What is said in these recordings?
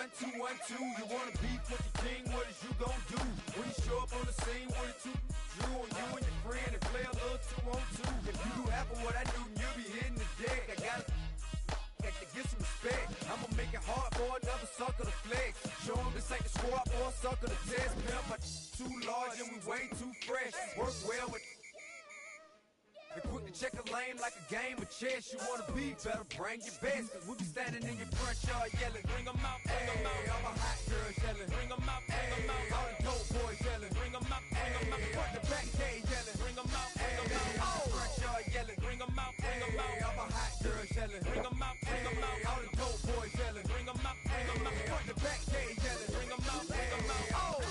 1, 2, 1, 2. You wanna beef with the king? What is you gon' do? When you show up on the scene, what it two? You and your friend and play a little 2 on 2. If you do half of what I do, you'll be hitting the deck. I gotta get some respect. I'ma make it hard for another sucker to flex. Show him this ain't the squad or a sucker to test. Pimp, my too large and we way too fresh. Work well with and quick to check a lane like a game of chess. You wanna be better, bring your best. Cause we be standing in your front yard yelling, bring 'em out, bring 'em out. All my hot girls yelling, bring 'em out, bring 'em out. All the dope boys yelling, bring 'em out, bring 'em out. Front the back cage yelling, bring 'em out, bring 'em out. All the front yard yelling, bring 'em out, bring 'em out. All my hot girls yelling, bring 'em out, bring 'em out. All the dope boys yelling, bring 'em out, bring 'em out. Front the back cage yelling, bring 'em out, bring 'em out. Oh.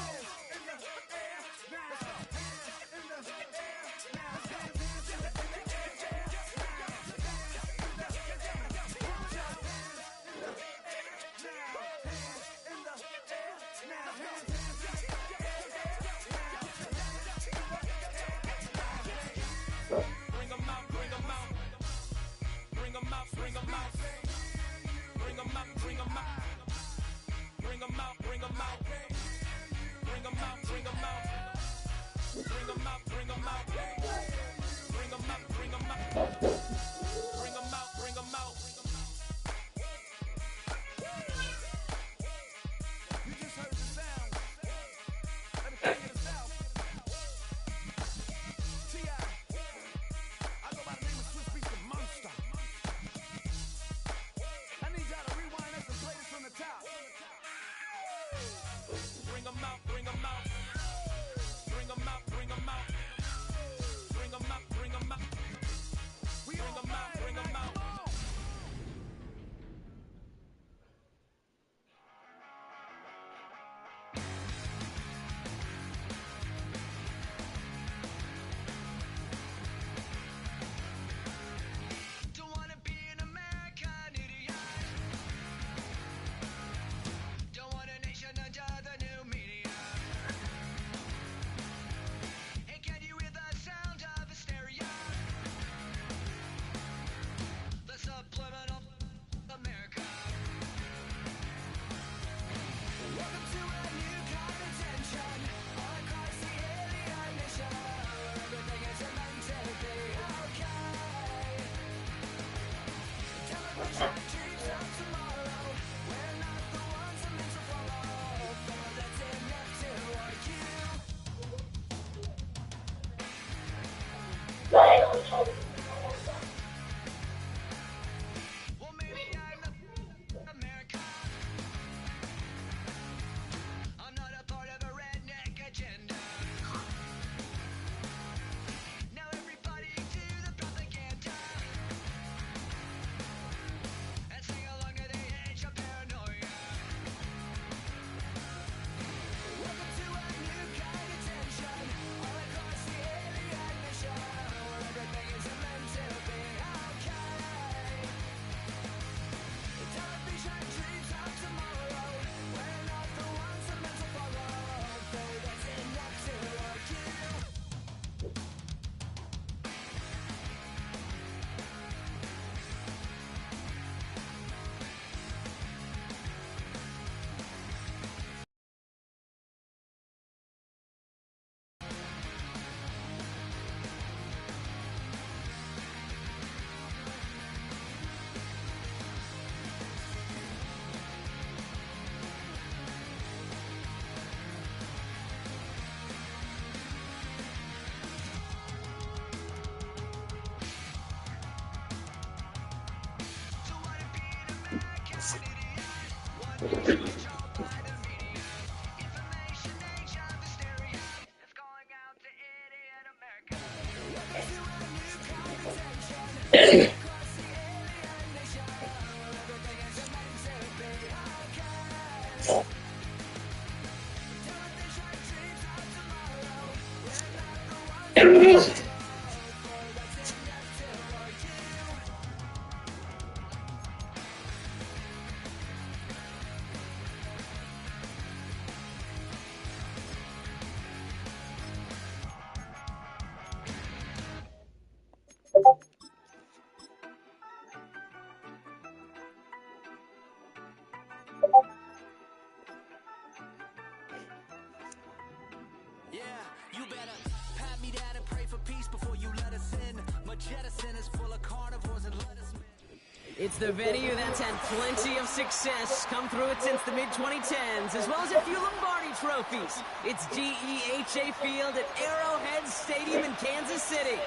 It's the venue that's had plenty of success come through it since the mid-2010s, as well as a few Lombardi trophies. It's GEHA Field at Arrowhead Stadium in Kansas City.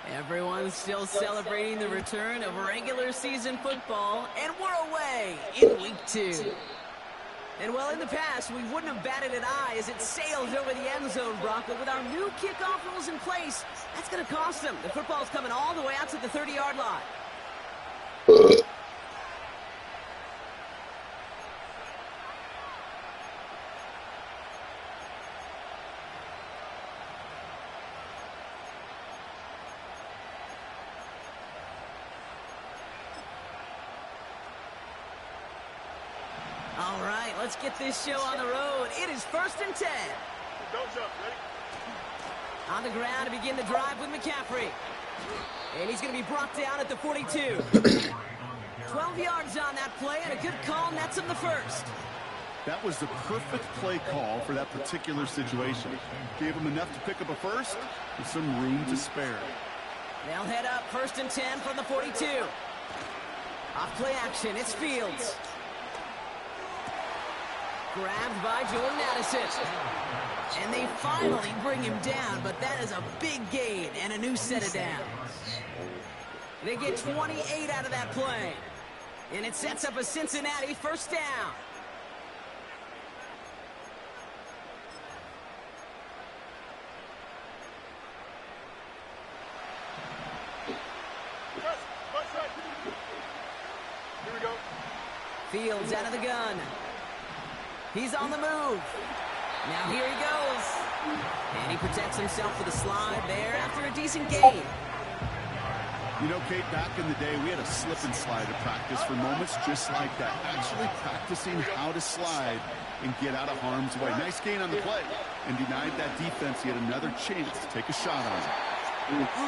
Everyone's still celebrating the return of regular season football, and we're away in week 2. And well, in the past, we wouldn't have batted an eye as it sails over the end zone, Brock, but with our new kickoff rules in place, that's going to cost them. The football's coming all the way out to the 30-yard line. All right, let's get this show on the road. It is 1st and 10. Don't jump, ready? On the ground to begin the drive with McCaffrey. And he's going to be brought down at the 42. 12 yards on that play, and a good call nets him the first. That was the perfect play call for that particular situation. Gave him enough to pick up a first with some room to spare. They'll head up 1st and 10 from the 42. Off play action, it's Fields. Grabbed by Jordan Addison. And they finally bring him down, but that is a big gain and a new set of downs. They get 28 out of that play. And it sets up a Cincinnati first down. Here we go. Fields out of the gun. He's on the move. Now here he goes. And he protects himself with a slide there after a decent gain. You know, Kate, back in the day, we had a slip and slide at practice for moments just like that. Actually practicing how to slide and get out of harm's way. Nice gain on the play. And denied that defense yet another chance to take a shot on it.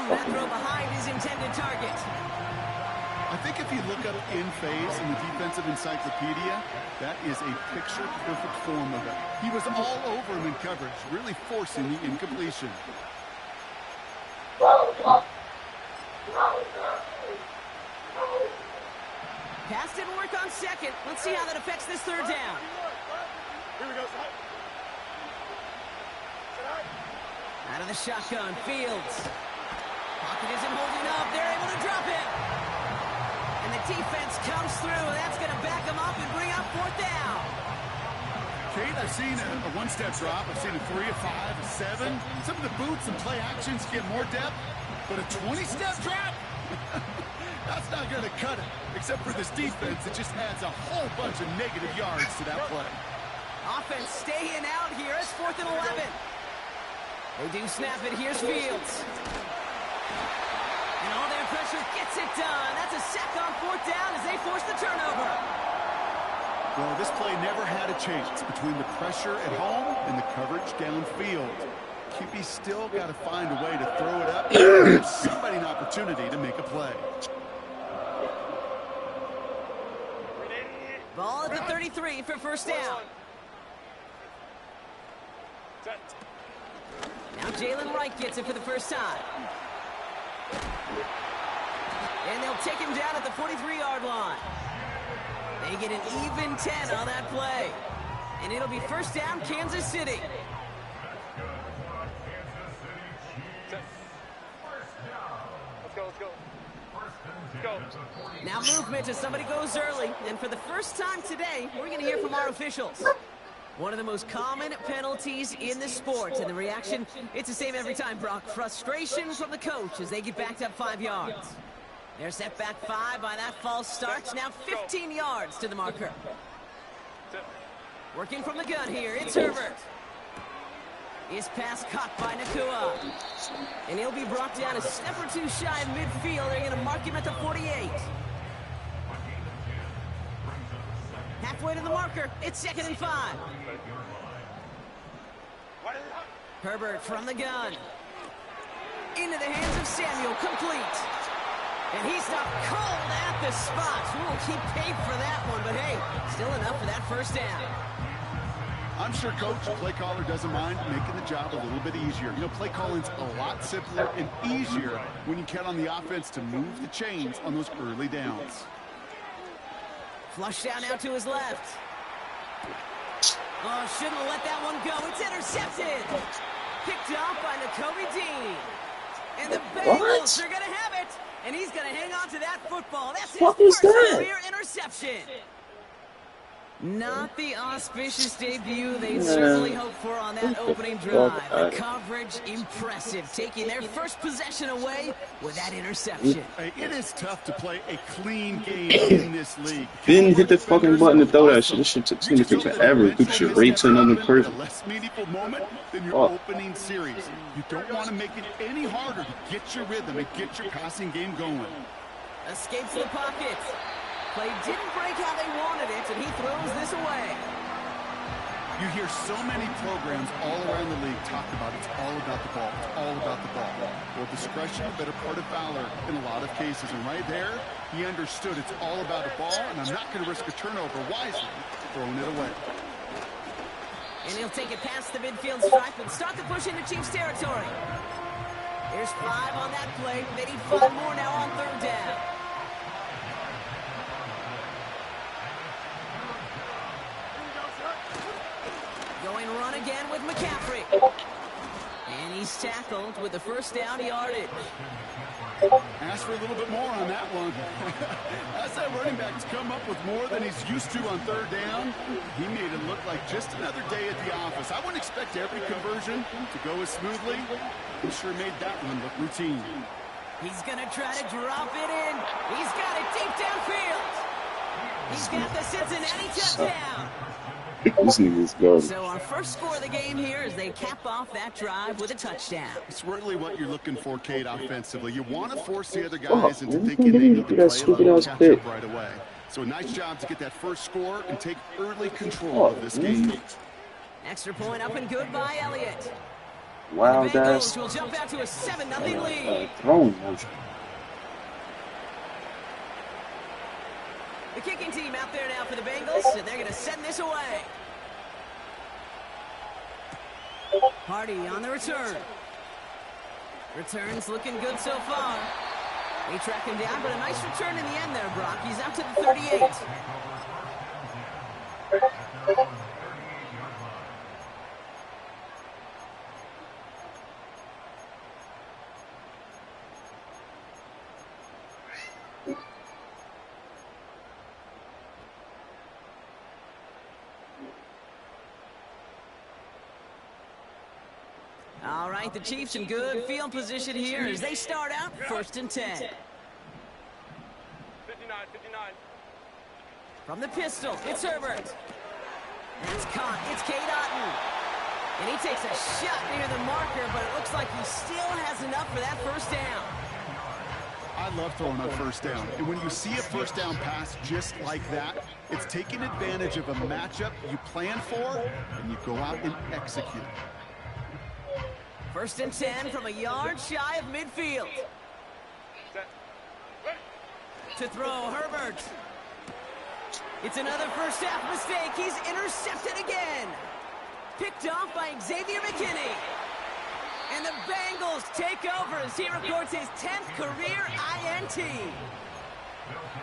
That throw behind his intended target. I think if you look up in phase in the defensive encyclopedia, that is a picture-perfect form of it. He was all over him in coverage, really forcing the incompletion. Pass didn't work on second. Let's see how that affects this third down. Here we go. Out of the shotgun, Fields. Pocket isn't holding up. They're able to drop it. And the defense comes through. That's going to back them up and bring up 4th down. Kate, I've seen a one-step drop. I've seen a 3, a 5, a 7. Some of the boots and play actions get more depth. But a 20-step drop? That's not going to cut it. Except for this defense, it just adds a whole bunch of negative yards to that play. Offense staying out here. It's 4th and 11. They do snap it. Here's Fields. And all their pressure gets it done. That's a sack on 4th down as they force the turnover. Well, this play never had a chance between the pressure at home and the coverage downfield. QB still got to find a way to throw it up and give somebody an opportunity to make a play. Ball at the 33 for first down. Now Jalen Wright gets it for the first time. And they'll take him down at the 43-yard line. They get an even 10 on that play. And it'll be first down, Kansas City. Let's go. Now movement as somebody goes early. And for the first time today, we're going to hear from our officials. One of the most common penalties in the sport. And the reaction, it's the same every time, Brock. Frustration from the coach as they get backed up 5 yards. They're set back 5 by that false start. Now 15 yards to the marker. Working from the gun here, it's Herbert. His pass caught by Nakua. And he'll be brought down a step or two shy of midfield. They're going to mark him at the 48. Halfway to the marker, it's 2nd and 5. Herbert from the gun. Into the hands of Samuel, complete. And he stopped cold at the spot. Ooh, he paid for that one, but hey, still enough for that first down. I'm sure Coach, play caller, doesn't mind making the job a little bit easier. You know, play calling's a lot simpler and easier when you count on the offense to move the chains on those early downs. Flush down out to his left. Oh, shouldn't have let that one go. It's intercepted. Picked off by Nakobe Dean. And the Bengals are going to have it. And he's going to hang on to that football. That's his first career interception. Not the auspicious debut they'd certainly hoped for on that opening drive. The coverage, impressive, taking their first possession away with that interception. Hey, it is tough to play a clean game in this league. Didn't hit the fucking button to throw that shit. This shit took me forever. Put shit right to another person. A less meaningful moment than your opening series. You don't want to make it any harder to get your rhythm and get your passing game going. Escapes the pocket. Play didn't break how they wanted it, and he throws this away. You hear so many programs all around the league talk about it's all about the ball. It's all about the ball. Well, discretion, a better part of valor in a lot of cases. And right there, he understood it's all about the ball, and I'm not going to risk a turnover wisely, throwing it away. And he'll take it past the midfield stripe and start the push into Chiefs territory. There's 5 on that play. They need 5 more now on third down. Going run again with McCaffrey. And he's tackled with the first down yardage. Ask for a little bit more on that one. As that running back's come up with more than he's used to on third down, he made it look like just another day at the office. I wouldn't expect every conversion to go as smoothly. He sure made that one look routine. He's going to try to drop it in. He's got it deep downfield. He's got the Cincinnati touchdown. This nigga's garbage. So our first score of the game here is they cap off that drive with a touchdown. It's really what you're looking for, Kate, offensively. You want to force the other guys into thinking they need to play a little catch-up right away. So a nice job to get that first score and take early control of this game. Extra point up and good by Elliott. Wow, the guys. Bengals will jump out to a 7-0 lead. Throwing motion. The kicking team out there now for the Bengals, and they're going to send this away. Hardy on the return. Return's looking good so far. They track him down, but a nice return in the end there, Brock. He's out to the 38. All right, the Chiefs in good field position here as they start out 1st and 10. 59. From the pistol, it's Herbert. That's caught. It's Cade Otton. And he takes a shot near the marker, but it looks like he still has enough for that first down. I love throwing on first down. And when you see a first down pass just like that, it's taking advantage of a matchup you plan for, and you go out and execute. 1st and 10 from a yard shy of midfield. To throw, Herbert. It's another first half mistake. He's intercepted again. Picked off by Xavier McKinney. And the Bengals take over as he records his 10th career INT.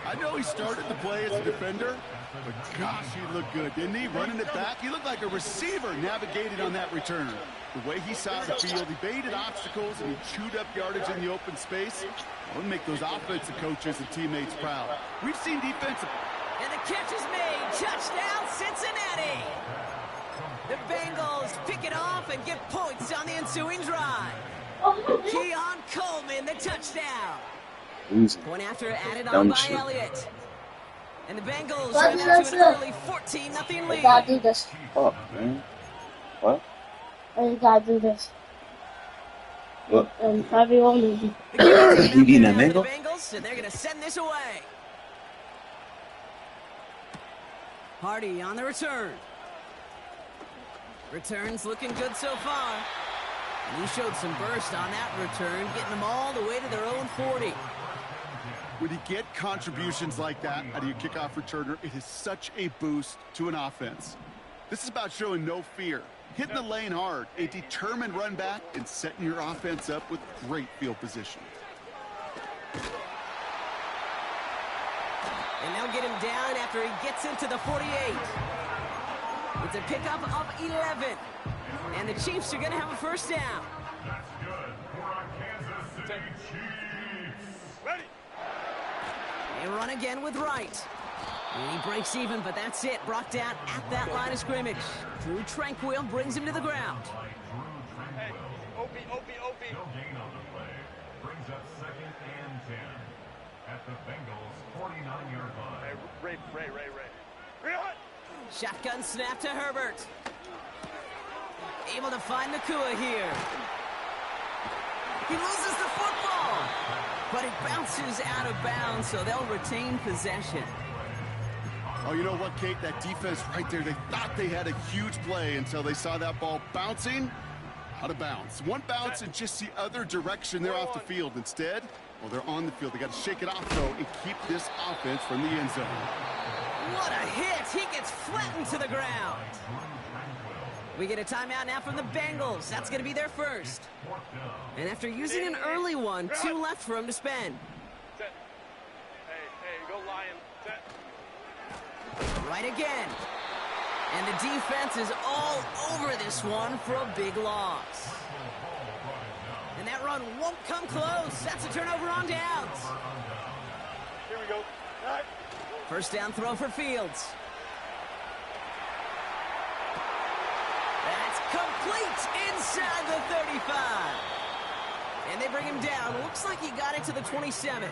I know he started the play as a defender, but gosh, he looked good, didn't he? Running it back, he looked like a receiver navigating on that return. The way he saw the field, he baited obstacles and he chewed up yardage in the open space. I would make those offensive coaches and teammates proud. We've seen defensive. And the catch is made. Touchdown, Cincinnati. The Bengals pick it off and get points on the ensuing drive. Keon Coleman, the touchdown. Point after added on by Elliott. And the Bengals run out to an early 14-0 lead. You gotta do this. Fuck, man. What? You gotta do this. What? And everyone will be. You eating that mango? The Bengals, and they're going to send this away. Hardy on the return. Return's looking good so far. And he showed some burst on that return, getting them all the way to their own 40. When you get contributions like that out of your kickoff returner, it is such a boost to an offense. This is about showing no fear, hitting the lane hard, a determined run back, and setting your offense up with great field position. And they'll get him down after he gets into the 48. It's a pickup of 11. And the Chiefs are going to have a first down. That's good for our Kansas City Chiefs. Ready. They run again with Wright. And he breaks even, but that's it. Brought down at that line of scrimmage. Drew Tranquil brings him to the ground. Hey, OP. No gain on the play. Brings up 2nd and 10 at the Bengals' 49-yard line. Hey, Ray. Shotgun snap to Herbert. Able to find Nakua here. He loses the football, but it bounces out of bounds, so they'll retain possession. Oh, you know what, Kate? That defense right there, they thought they had a huge play until they saw that ball bouncing out of bounds. One bounce and just the other direction, they're off the field. Instead, well, they're on the field. They got to shake it off, though, and keep this offense from the end zone. What a hit! He gets flattened to the ground. We get a timeout now from the Bengals. That's going to be their first. And after using an early one, 2 left for him to spend. Hey, go Lion. Right again. And the defense is all over this one for a big loss. And that run won't come close. That's a turnover on downs. Here we go. All right. First down throw for Fields. That's complete inside the 35. And they bring him down. Looks like he got it to the 27.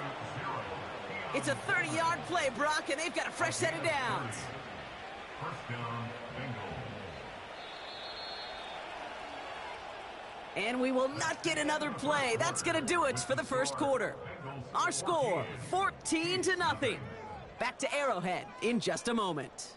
It's a 30-yard play, Brock, and they've got a fresh set of downs. First down, Bengals. And we will not get another play. That's going to do it for the first quarter. Our score, 14-0. Back to Arrowhead in just a moment.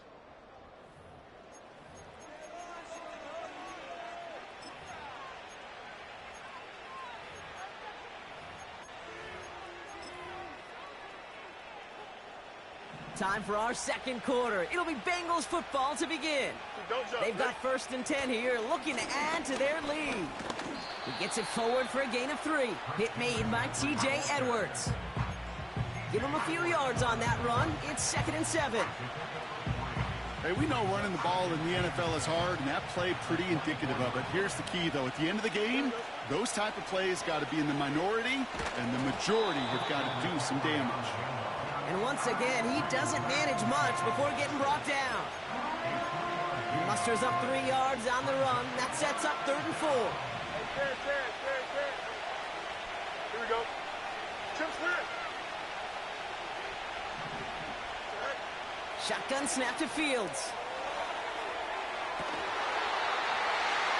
Time for our second quarter. It'll be Bengals football to begin. They've got 1st and 10 here, looking to add to their lead. He gets it forward for a gain of 3. Hit made by T.J. Edwards. Give him a few yards on that run. It's 2nd and 7. Hey, we know running the ball in the NFL is hard, and that play pretty indicative of it. Here's the key, though. At the end of the game, those type of plays got to be in the minority, and the majority have got to do some damage. And once again, he doesn't manage much before getting brought down. He musters up 3 yards on the run. That sets up 3rd and 4. Here we go. Chip clear. Shotgun snap to Fields.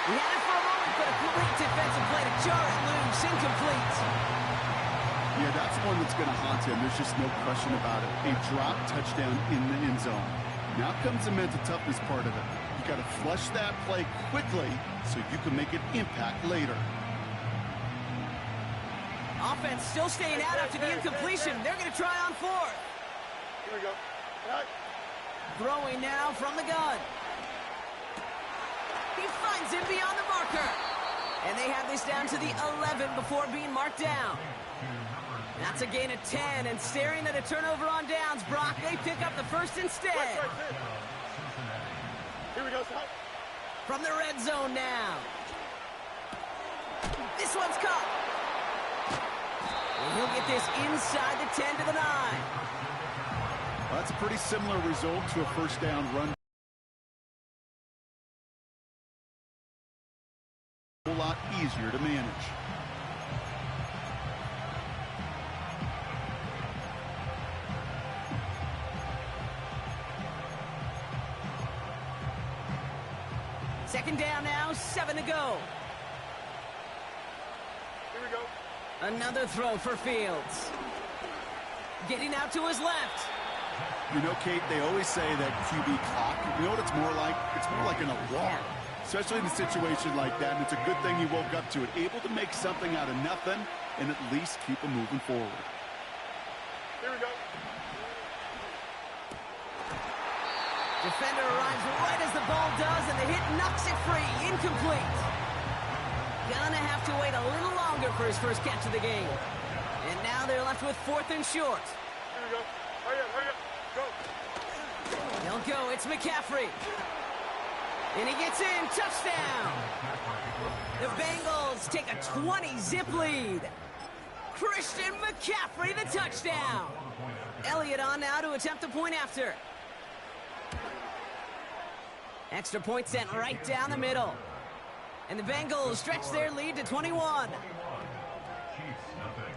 He had it for a moment, but a great defensive play to jar it loose. Incomplete. Yeah, that's one that's going to haunt him. There's just no question about it. A drop touchdown in the end zone. Now comes the mental toughness part of it. You got to flush that play quickly so you can make an impact later. Offense still staying out after the incompletion. They're going to try on 4th. Here we go. All right. Throwing now from the gun. He finds him beyond the marker. And they have this down to the 11 before being marked down. That's a gain of 10, and staring at a turnover on downs, Brock, they pick up the first instead. Here we go, son. From the red zone now. This one's caught. And he'll get this inside the 10 to the 9. Well, that's a pretty similar result to a first down run. A whole lot easier to manage. Second down now, 7 to go. Here we go. Another throw for Fields. Getting out to his left. You know, Kate, they always say that QB clock, you know what it's more like? It's more like an alarm. especially in a situation like that, and it's a good thing you woke up to it. Able to make something out of nothing and at least keep them moving forward. Here we go. Defender arrives right as the ball does, and the hit knocks it free. Incomplete. Gonna have to wait a little longer for his first catch of the game. And now they're left with 4th and short. Here we go. Hurry up, go. He'll go, it's McCaffrey. And he gets in, touchdown. The Bengals take a 20-zip lead. Christian McCaffrey, the touchdown. Elliott on now to attempt the point after. Extra point sent right down the middle. And the Bengals stretch their lead to 21. Chiefs nothing.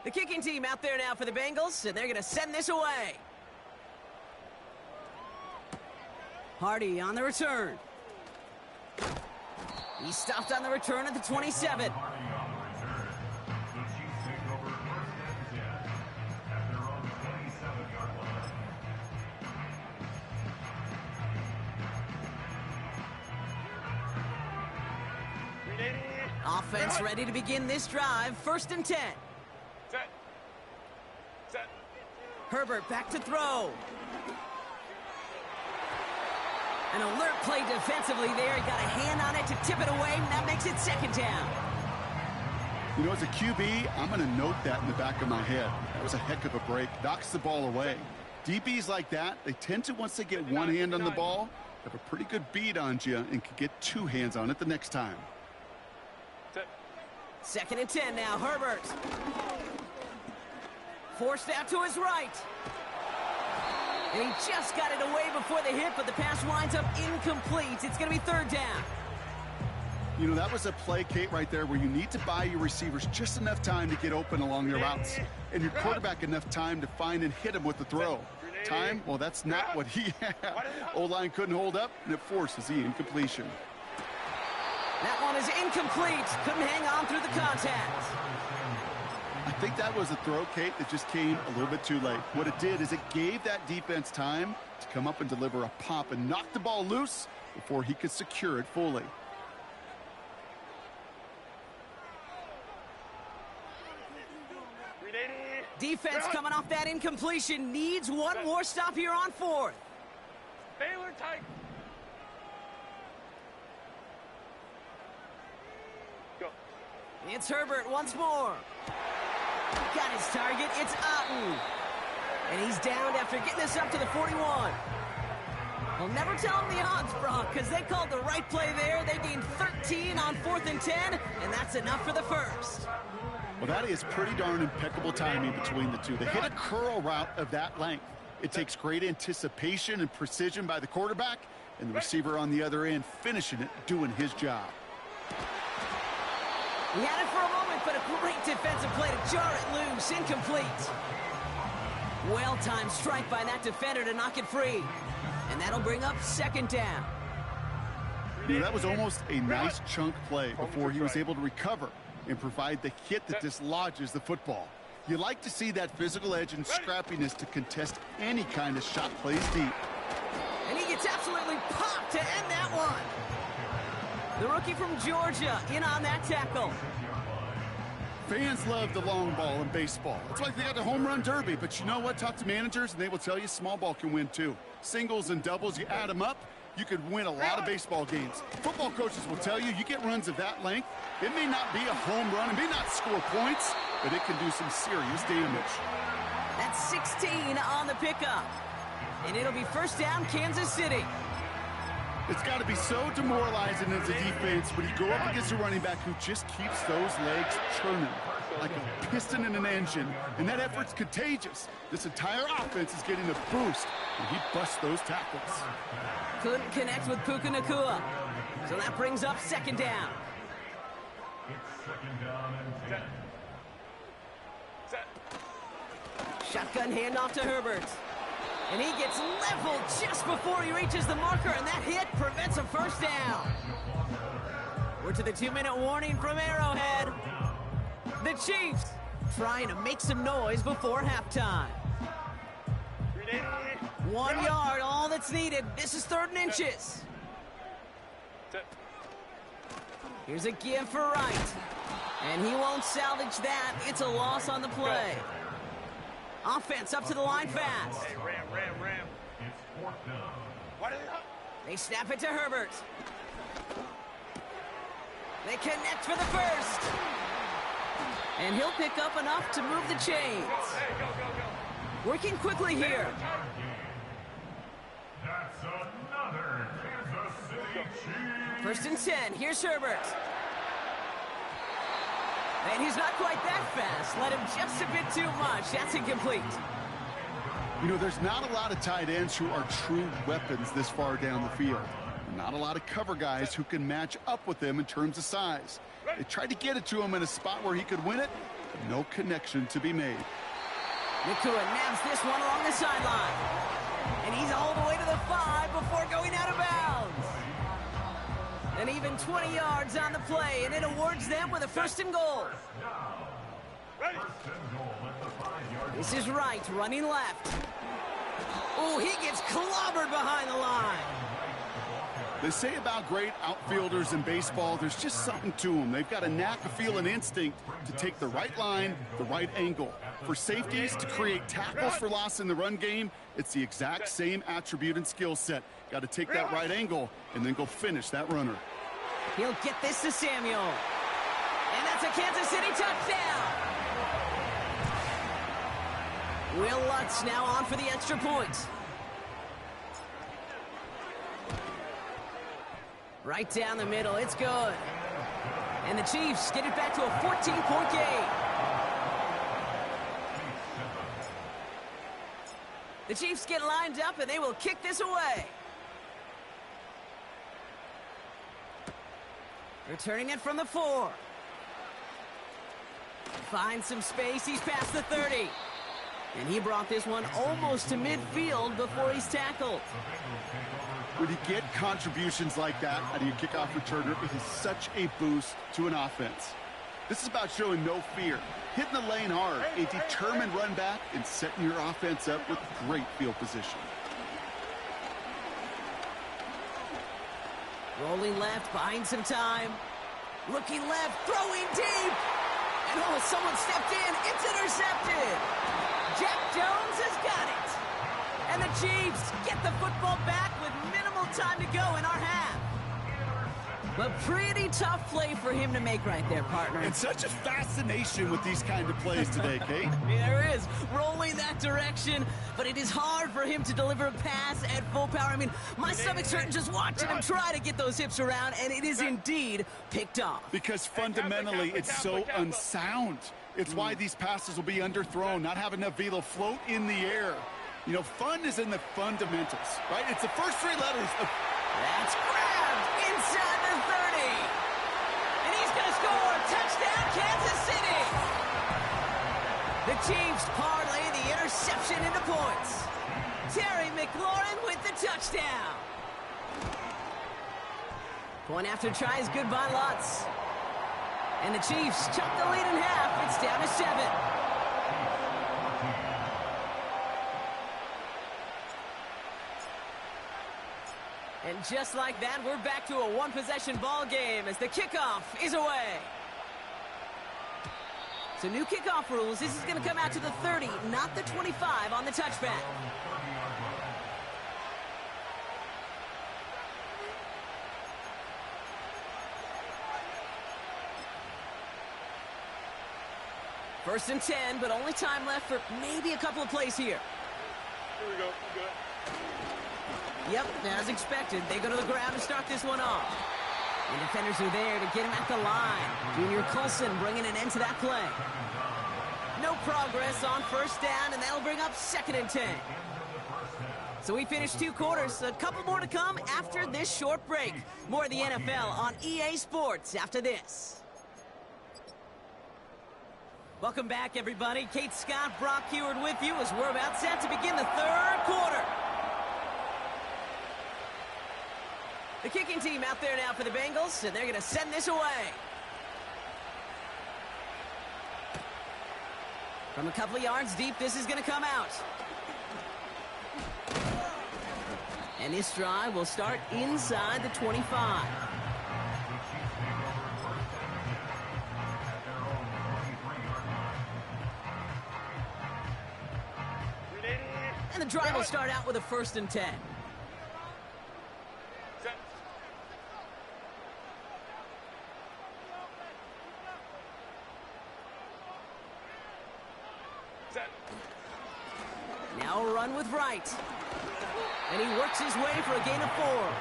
The kicking team out there now for the Bengals, and they're going to send this away. Hardy on the return. He stopped on the return at the 27. Hardy on the return. The Chiefs take over 1st and 10 at their own 27-yard line. Offense ready to begin this drive. 1st and 10. Set. Herbert back to throw. An alert play defensively there. He got a hand on it to tip it away, and that makes it 2nd down. You know, as a QB, I'm going to note that in the back of my head. That was a heck of a break. Knocks the ball away. DBs like that, they tend to, once they get one hand on the ball, have a pretty good beat on you and can get 2 hands on it the next time. Set. 2nd and 10 now, Herbert. Forced out to his right. And he just got it away before the hit, but the pass winds up incomplete. It's going to be 3rd down. You know, that was a play, Kate, right there where you need to buy your receivers just enough time to get open along their routes, and your quarterback enough time to find and hit him with the throw. Time? Well, that's not what he had. O-line couldn't hold up, and it forces the incompletion. That one is incomplete. Couldn't hang on through the contact. I think that was a throw, Kate, that just came a little bit too late. What it did is it gave that defense time to come up and deliver a pop and knock the ball loose before he could secure it fully. Defense coming off that incompletion needs one more stop here on 4th. Baylor tight. Go. It's Herbert once more. Got his target. It's Otten. And he's downed after getting this up to the 41. Well, never tell them the odds, Brock, because they called the right play there. They gained 13 on 4th and 10, and that's enough for the first. Well, that is pretty darn impeccable timing between the two. They hit a curl route of that length. It takes great anticipation and precision by the quarterback, and the receiver on the other end finishing it, doing his job. He had it for a moment, but a great defensive play to jar it loose. Incomplete. Well-timed strike by that defender to knock it free. And that'll bring up 2nd down. You know, that was almost a nice chunk play before he was able to recover and provide the hit that dislodges the football. You like to see that physical edge and scrappiness to contest any kind of shot plays deep. And he gets absolutely popped to end that one. The rookie from Georgia in on that tackle. Fans love the long ball in baseball. It's like they got the home run derby, but you know what? Talk to managers and they will tell you small ball can win too. Singles and doubles, you add them up, you could win a lot of baseball games. Football coaches will tell you, you get runs of that length, it may not be a home run, it may not score points, but it can do some serious damage. That's 16 on the pickup. And it'll be 1st down, Kansas City. It's got to be so demoralizing as a defense when you go up against a running back who just keeps those legs churning like a piston in an engine, and that effort's contagious. This entire offense is getting a boost, and he busts those tackles. Couldn't connect with Puka Nacua. So that brings up 2nd down. It's 2nd down and 10. Set. Shotgun handoff to Herbert. And he gets leveled just before he reaches the marker, and that hit prevents a first down. We're to the 2-minute warning from Arrowhead. The Chiefs trying to make some noise before halftime. 1 yard, all that's needed. This is 3rd and inches. Here's a give for Wright. And he won't salvage that. It's a loss on the play. Offense up to the line fast. Hey, ram. It's 4th down. Why did They snap it to Herbert. They connect for the first. And he'll pick up enough to move the chains. Go. Working quickly here. That's another Kansas City Chiefs. 1st and 10. Here's Herbert. And he's not quite that fast. Let him just a bit too much. That's incomplete. You know, there's not a lot of tight ends who are true weapons this far down the field. Not a lot of cover guys who can match up with them in terms of size. They tried to get it to him in a spot where he could win it, but no connection to be made. Nakua nabs this one along the sideline. And he's all the way to the 5 before going out of bounds. And even 20 yards on the play, and it awards them with a 1st and goal. This is Wright running left. Oh, he gets clobbered behind the line. They say about great outfielders in baseball, there's just something to them. They've got a knack, a feel, and instinct to take the right line, the right angle. For safeties, to create tackles for loss in the run game, it's the exact same attribute and skill set. Got to take that right angle and then go finish that runner. He'll get this to Samuel. And that's a Kansas City touchdown. Will Lutz now on for the extra point. Right down the middle, it's good. And the Chiefs get it back to a 14-point game. The Chiefs get lined up and they will kick this away. Returning it from the 4. Finds some space, he's past the 30. And he brought this one almost to midfield before he's tackled. When you get contributions like that out of your kickoff returner, it is such a boost to an offense. This is about showing no fear, hitting the lane hard, a determined run back, and setting your offense up with great field position. Rolling left, buying some time. Looking left, throwing deep. And oh, someone stepped in. It's intercepted. Jack Jones has got it. And the Chiefs get the football back with minimal time to go in our half. A pretty tough play for him to make right there, partner. And such a fascination with these kind of plays today, Kate. There is, rolling that direction, but it is hard for him to deliver a pass at full power. I mean, my stomach's hurting just watching him try to get those hips around, and it is indeed picked off. Because fundamentally, it's so unsound. It's why these passes will be underthrown, not having enough velo float in the air. You know, fun is in the fundamentals, right? It's the first 3 letters of... That's grabbed inside the 30. And he's going to score. Touchdown, Kansas City. The Chiefs parlay the interception into points. Terry McLaurin with the touchdown. Point after try is good by Lutz. And the Chiefs chop the lead in half. It's down to 7. And just like that, we're back to a 1-possession ball game as the kickoff is away. So new kickoff rules. This is going to come out to the 30, not the 25 on the touchback. First and 10, but only time left for maybe a couple of plays here. Here we go. Good. Yep, as expected, they go to the ground to start this one off. The defenders are there to get him at the line. Junior Colson bringing an end to that play. No progress on first down, and that'll bring up 2nd and 10. So we finished 2 quarters, a couple more to come after this short break. More of the NFL on EA Sports after this. Welcome back, everybody. Kate Scott, Brock Heward with you as we're about set to begin the third quarter. The kicking team out there now for the Bengals, and they're going to send this away. From a couple of yards deep, this is going to come out. And this drive will start inside the 25. And the drive will start out with a 1st and 10. Set. Set. Now a run with Wright. And he works his way for a gain of 4.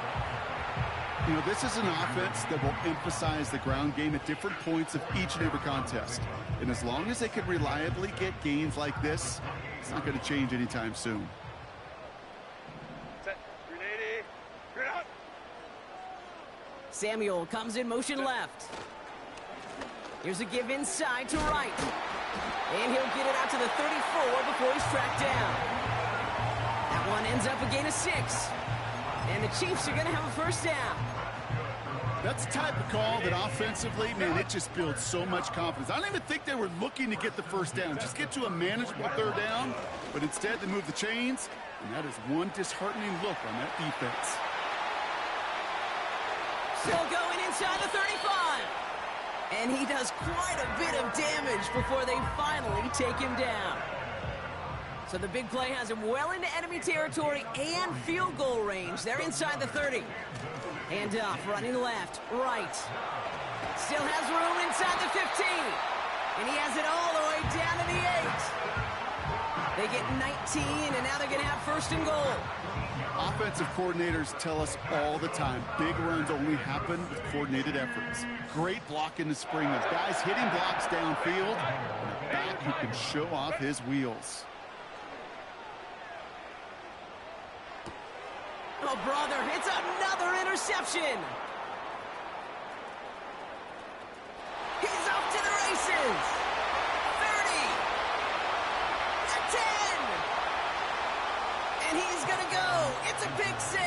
You know, this is an offense that will emphasize the ground game at different points of each and every contest. And as long as they can reliably get gains like this, it's not going to change anytime soon. Set. 380. Green out. Samuel comes in motion left. Here's a give inside to Wright. And he'll get it out to the 34 before he's tracked down. That one ends up a gain of 6. And the Chiefs are going to have a 1st down. That's the type of call that offensively, man, it just builds so much confidence. I don't even think they were looking to get the 1st down. Just get to a manageable 3rd down. But instead, they move the chains. And that is one disheartening look on that defense. Still going inside the 35. And he does quite a bit of damage before they finally take him down. So the big play has him well into enemy territory and field goal range. They're inside the 30. Hand off, running left, right. Still has room inside the 15. And he has it all the way down to the 8. They get 19, and now they're going to have 1st and goal. Offensive coordinators tell us all the time, big runs only happen with coordinated efforts. Great block in the spring of guys hitting blocks downfield, and a back who can show off his wheels. Oh, brother, it's another interception. He's off to the races. 30. A 10. And he's going to go. It's a pick 6.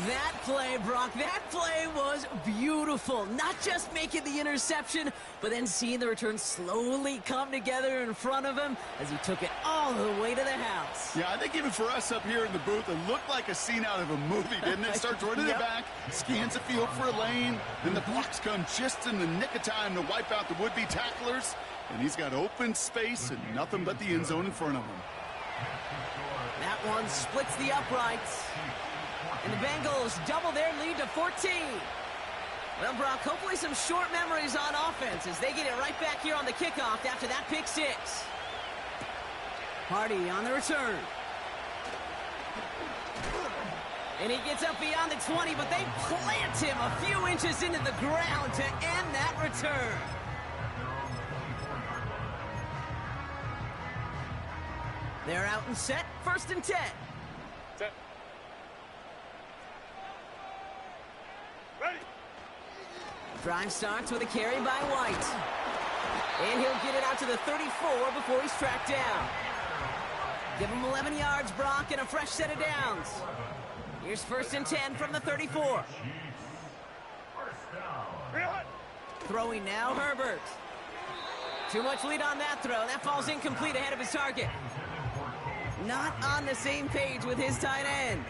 That play, Brock, that play was beautiful. Not just making the interception, but then seeing the return slowly come together in front of him as he took it all the way to the house. Yeah, I think even for us up here in the booth, it looked like a scene out of a movie, didn't it? Starts running it back, scans the field for a lane, then the blocks come just in the nick of time to wipe out the would-be tacklers, and he's got open space and nothing but the end zone in front of him. That one splits the uprights. And the Bengals double their lead to 14. Well, Brock, hopefully some short memories on offense as they get it right back here on the kickoff after that pick 6. Hardy on the return. And he gets up beyond the 20, but they plant him a few inches into the ground to end that return. They're out and set, 1st and 10. Set. Ready. Drive starts with a carry by White. And he'll get it out to the 34 before he's tracked down. Give him 11 yards, Brock, and a fresh set of downs. Here's 1st and 10 from the 34. Green out. Throwing now, Herbert. Too much lead on that throw. That falls incomplete ahead of his target. Not on the same page with his tight end.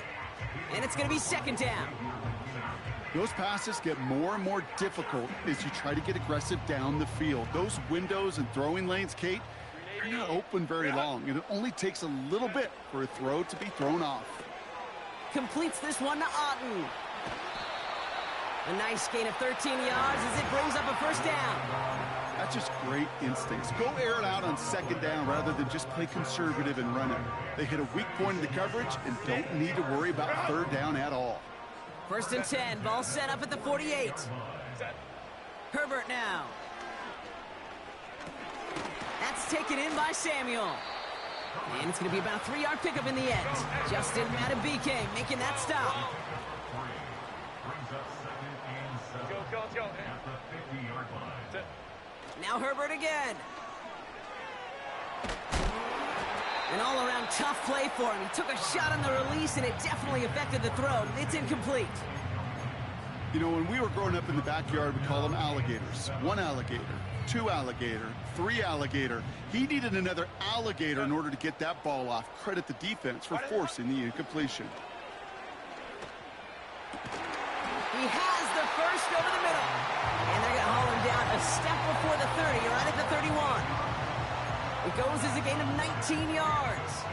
And it's going to be 2nd down. Those passes get more and more difficult as you try to get aggressive down the field. Those windows and throwing lanes, Kate, they're not open very long, and it only takes a little bit for a throw to be thrown off. Completes this one to Otten. A nice gain of 13 yards as it brings up a 1st down. That's just great instincts. Go air it out on 2nd down rather than just play conservative and run it. They hit a weak point in the coverage and don't need to worry about 3rd down at all. 1st and 10, ball set up at the 48. Herbert now. That's taken in by Samuel. And it's going to be about a 3-yard pickup in the end. Justin Matabike making that stop. Let's go. Now Herbert again. An all-around tough play for him. He took a shot on the release, and it definitely affected the throw. It's incomplete. You know, when we were growing up in the backyard, we call them alligators. 1 alligator, 2 alligator, 3 alligator. He needed another alligator in order to get that ball off. Credit the defense for forcing the incompletion. He has the first over the middle. And they're going to haul him down a step before the 30, right at the 31. It goes as a gain of 19 yards.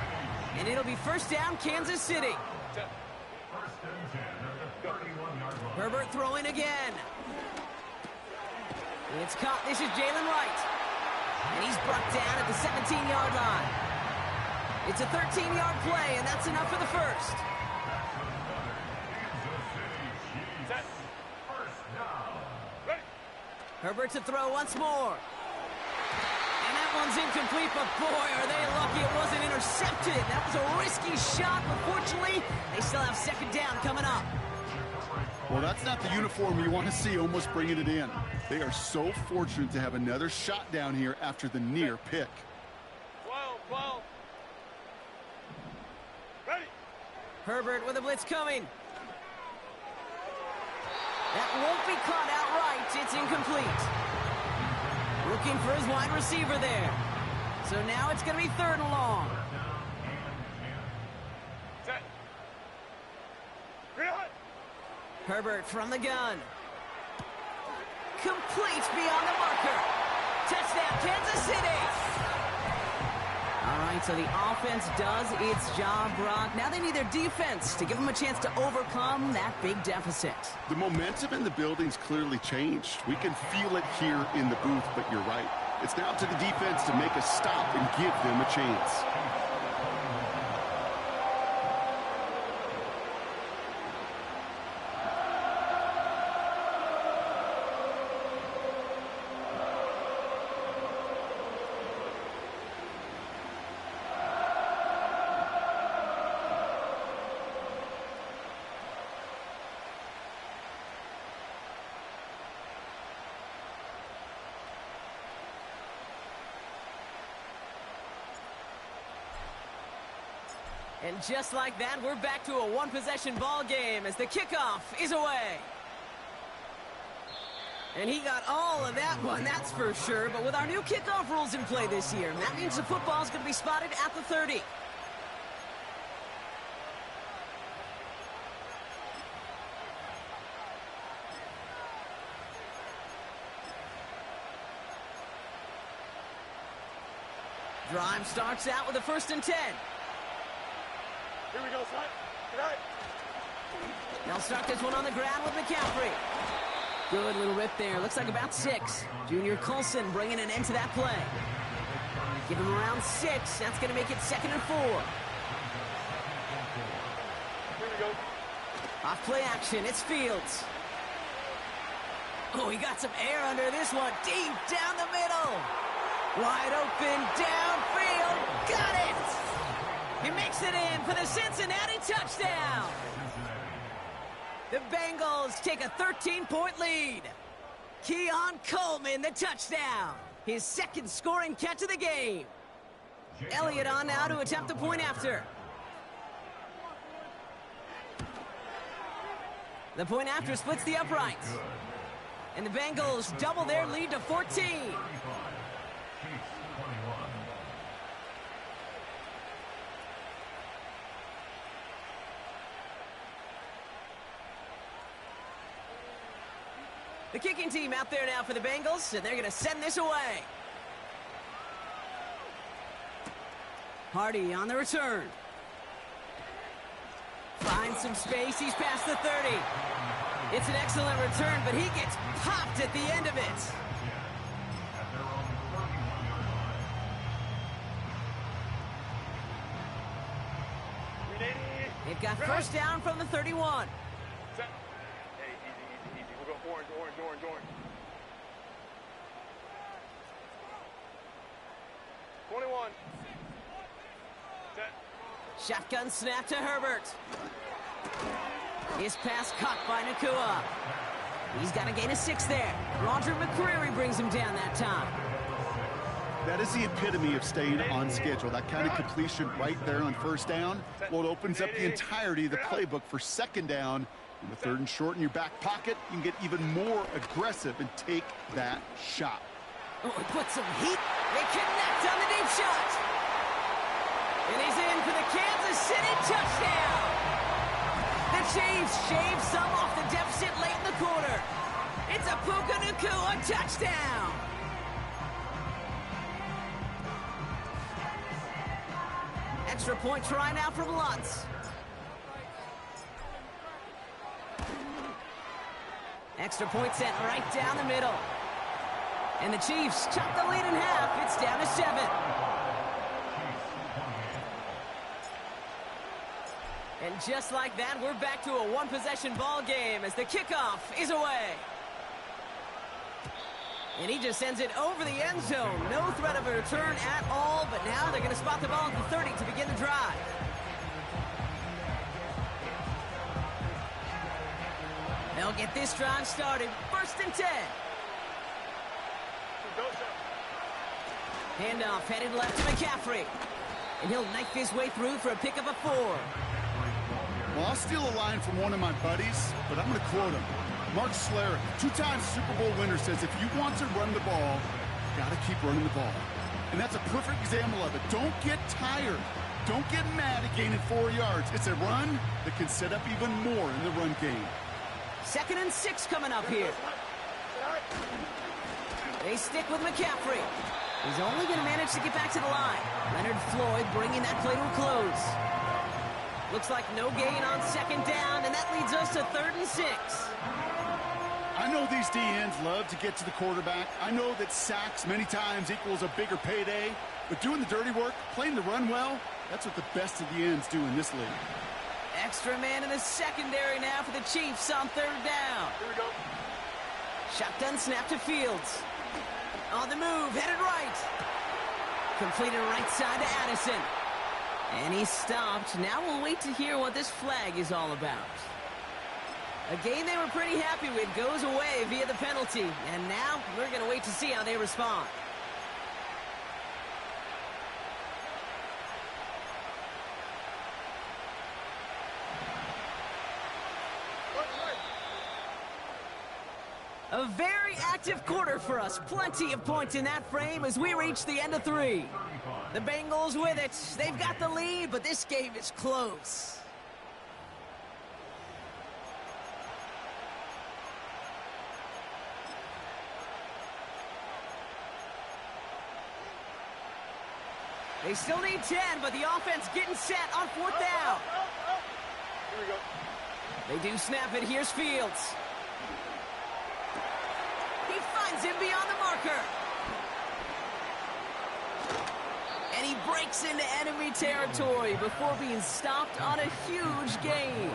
And it'll be first down, Kansas City. First and 10 at the 31-yard line. Herbert throwing again. It's caught. This is Jalen Wright. And he's brought down at the 17-yard line. It's a 13-yard play, and that's enough for the first. Set. First down. Ready. Herbert to throw once more. And that one's incomplete, but boy, are they lucky it wasn't intercepted. That was a risky shot, but fortunately, they still have second down coming up. Well, that's not the uniform you want to see almost bringing it in. They are so fortunate to have another shot down here after the near pick. 12. Ready. Herbert with a blitz coming. That won't be caught outright. It's incomplete. Looking for his wide receiver there. So now it's going to be 3rd and long. Set. Green light. Herbert from the gun. Complete beyond the marker. Touchdown, Kansas City. All right, so the offense does its job, Brock. Now they need their defense to give them a chance to overcome that big deficit. The momentum in the building's clearly changed. We can feel it here in the booth, but you're right. It's now up to the defense to make a stop and give them a chance. And just like that, we're back to a one-possession ball game as the kickoff is away. And he got all of that one, that's for sure. But with our new kickoff rules in play this year, that means the football's going to be spotted at the 30. Drive starts out with a 1st and 10. Here we go, son. Good night. They'll start this one on the ground with McCaffrey. Good little rip there. Looks like about 6. Junior Colson bringing an end to that play. Give him around 6. That's going to make it 2nd and 4. Here we go. Off play action. It's Fields. Oh, he got some air under this one. Deep down the middle. Wide open downfield. Got it. He makes it in for the Cincinnati touchdown. The Bengals take a 13-point lead. Keon Coleman, the touchdown. His 2nd scoring catch of the game. Elliott on now to attempt the point after. The point after splits the uprights. And the Bengals double their lead to 14. The kicking team out there now for the Bengals, and they're going to send this away. Hardy on the return. Finds some space. He's past the 30. It's an excellent return, but he gets popped at the end of it. They've got first down from the 31. Set. Hey, easy. We'll go orange. 21. Set. Shotgun snap to Herbert. His pass caught by Nakua. He's got a gain of 6 there. Roger McCreary brings him down that time. That is the epitome of staying on schedule. That kind of completion right there on first down. Well, it opens up the entirety of the playbook for second down. In the 3rd and short in your back pocket, you can get even more aggressive and take that shot. Oh, he put some heat. They connect on the deep shot. And he's in for the Kansas City touchdown. The Chiefs shave some off the deficit late in the quarter. It's a Puka Nacua touchdown. Extra point try now from Lutz. Extra point set right down the middle. And the Chiefs chop the lead in half. It's down to 7. And just like that, we're back to a one-possession ball game as the kickoff is away. And he just sends it over the end zone. No threat of a return at all, but now they're going to spot the ball at the 30 to begin the drive. They'll get this drive started. 1st and 10. Handoff headed left to McCaffrey. And he'll knife his way through for a pickup of 4. Well, I'll steal a line from one of my buddies, but I'm going to quote him. Mark Schlereth, 2-time Super Bowl winner, says if you want to run the ball, you got to keep running the ball. And that's a perfect example of it. Don't get tired. Don't get mad at gaining 4 yards. It's a run that can set up even more in the run game. 2nd and 6 coming up here. They stick with McCaffrey. He's only going to manage to get back to the line. Leonard Floyd bringing that play to a close. Looks like no gain on 2nd down, and that leads us to 3rd and 6. I know these DNs love to get to the quarterback. I know that sacks many times equals a bigger payday, but doing the dirty work, playing the run well, that's what the best of the ends do in this league. Extra man in the secondary now for the Chiefs on 3rd down. Here we go. Shotgun snap to Fields. On the move, headed right. Completed right side to Addison. And he stopped. Now we'll wait to hear what this flag is all about. A game they were pretty happy with goes away via the penalty. And now we're going to wait to see how they respond. A very active quarter for us. Plenty of points in that frame as we reach the end of 3. The Bengals with it. They've got the lead, but this game is close. They still need 10, but the offense getting set on 4th down. Here we go. They do snap it. Here's Fields. He finds him beyond the marker. And he breaks into enemy territory before being stopped on a huge gain.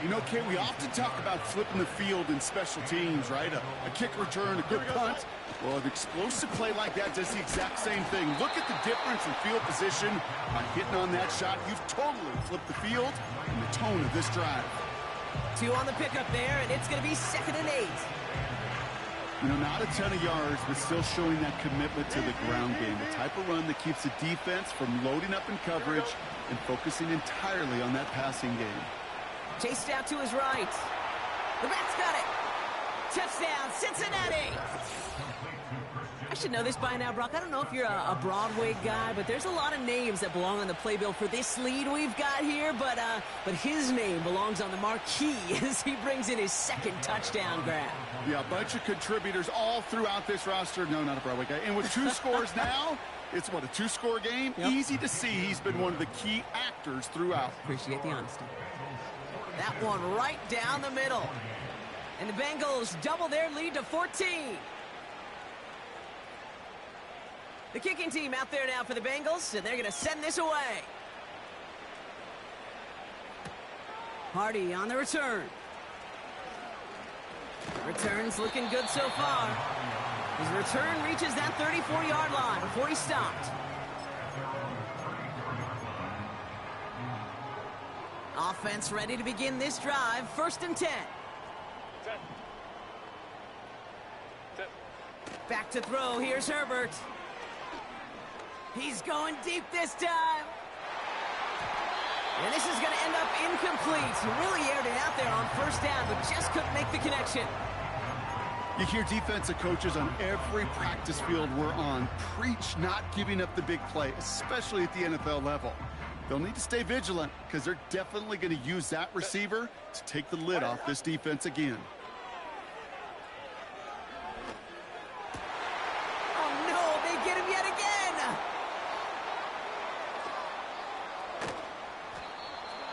You know, Kate, we often talk about flipping the field in special teams, right? A kick return, a good punt. Well, an explosive play like that does the exact same thing. Look at the difference in field position. By hitting on that shot, you've totally flipped the field and the tone of this drive. 2 on the pickup there, and it's going to be 2nd and 8. You know, not a ton of yards, but still showing that commitment to the ground game. The type of run that keeps the defense from loading up in coverage and focusing entirely on that passing game. Chased out to his right. The back's got it. Touchdown, Cincinnati. I should know this by now, Brock. I don't know if you're a Broadway guy, but there's a lot of names that belong on the playbill for this lead we've got here. But his name belongs on the marquee as he brings in his 2nd touchdown grab. Yeah, a bunch of contributors all throughout this roster. No, not a Broadway guy. And with 2 scores now, it's what, a 2-score game? Yep. Easy to see he's been one of the key actors throughout. Appreciate the honesty. That one right down the middle. And the Bengals double their lead to 14. The kicking team out there now for the Bengals, and they're going to send this away. Hardy on the return. Return's looking good so far. His return reaches that 34-yard line before he stopped. Offense ready to begin this drive. 1st and 10. Back to throw. Here's Herbert. He's going deep this time. And this is going to end up incomplete. He really aired it out there on first down, but just couldn't make the connection. You hear defensive coaches on every practice field we're on preach not giving up the big play, especially at the NFL level. They'll need to stay vigilant because they're definitely going to use that receiver to take the lid off this defense again. Oh, no, they get him yet again.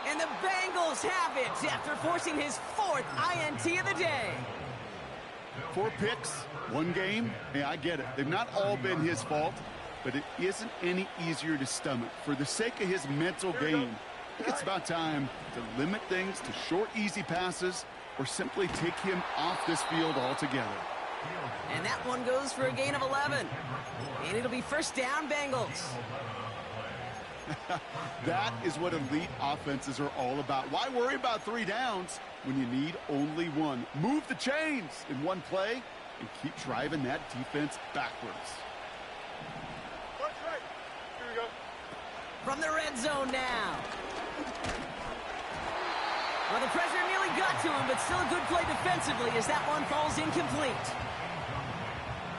And the Bengals have it after forcing his 4th INT of the day. 4 picks, 1 game. Yeah, I get it. They've not all been his fault, but it isn't any easier to stomach. For the sake of his mental game, I think it's about time to limit things to short, easy passes or simply take him off this field altogether. And that one goes for a gain of 11. And it'll be first down, Bengals. That is what elite offenses are all about. Why worry about 3 downs when you need only 1? Move the chains in 1 play and keep driving that defense backwards. Punch right. Here we go. From the red zone now. Well, the pressure nearly got to him, but still a good play defensively as that one falls incomplete.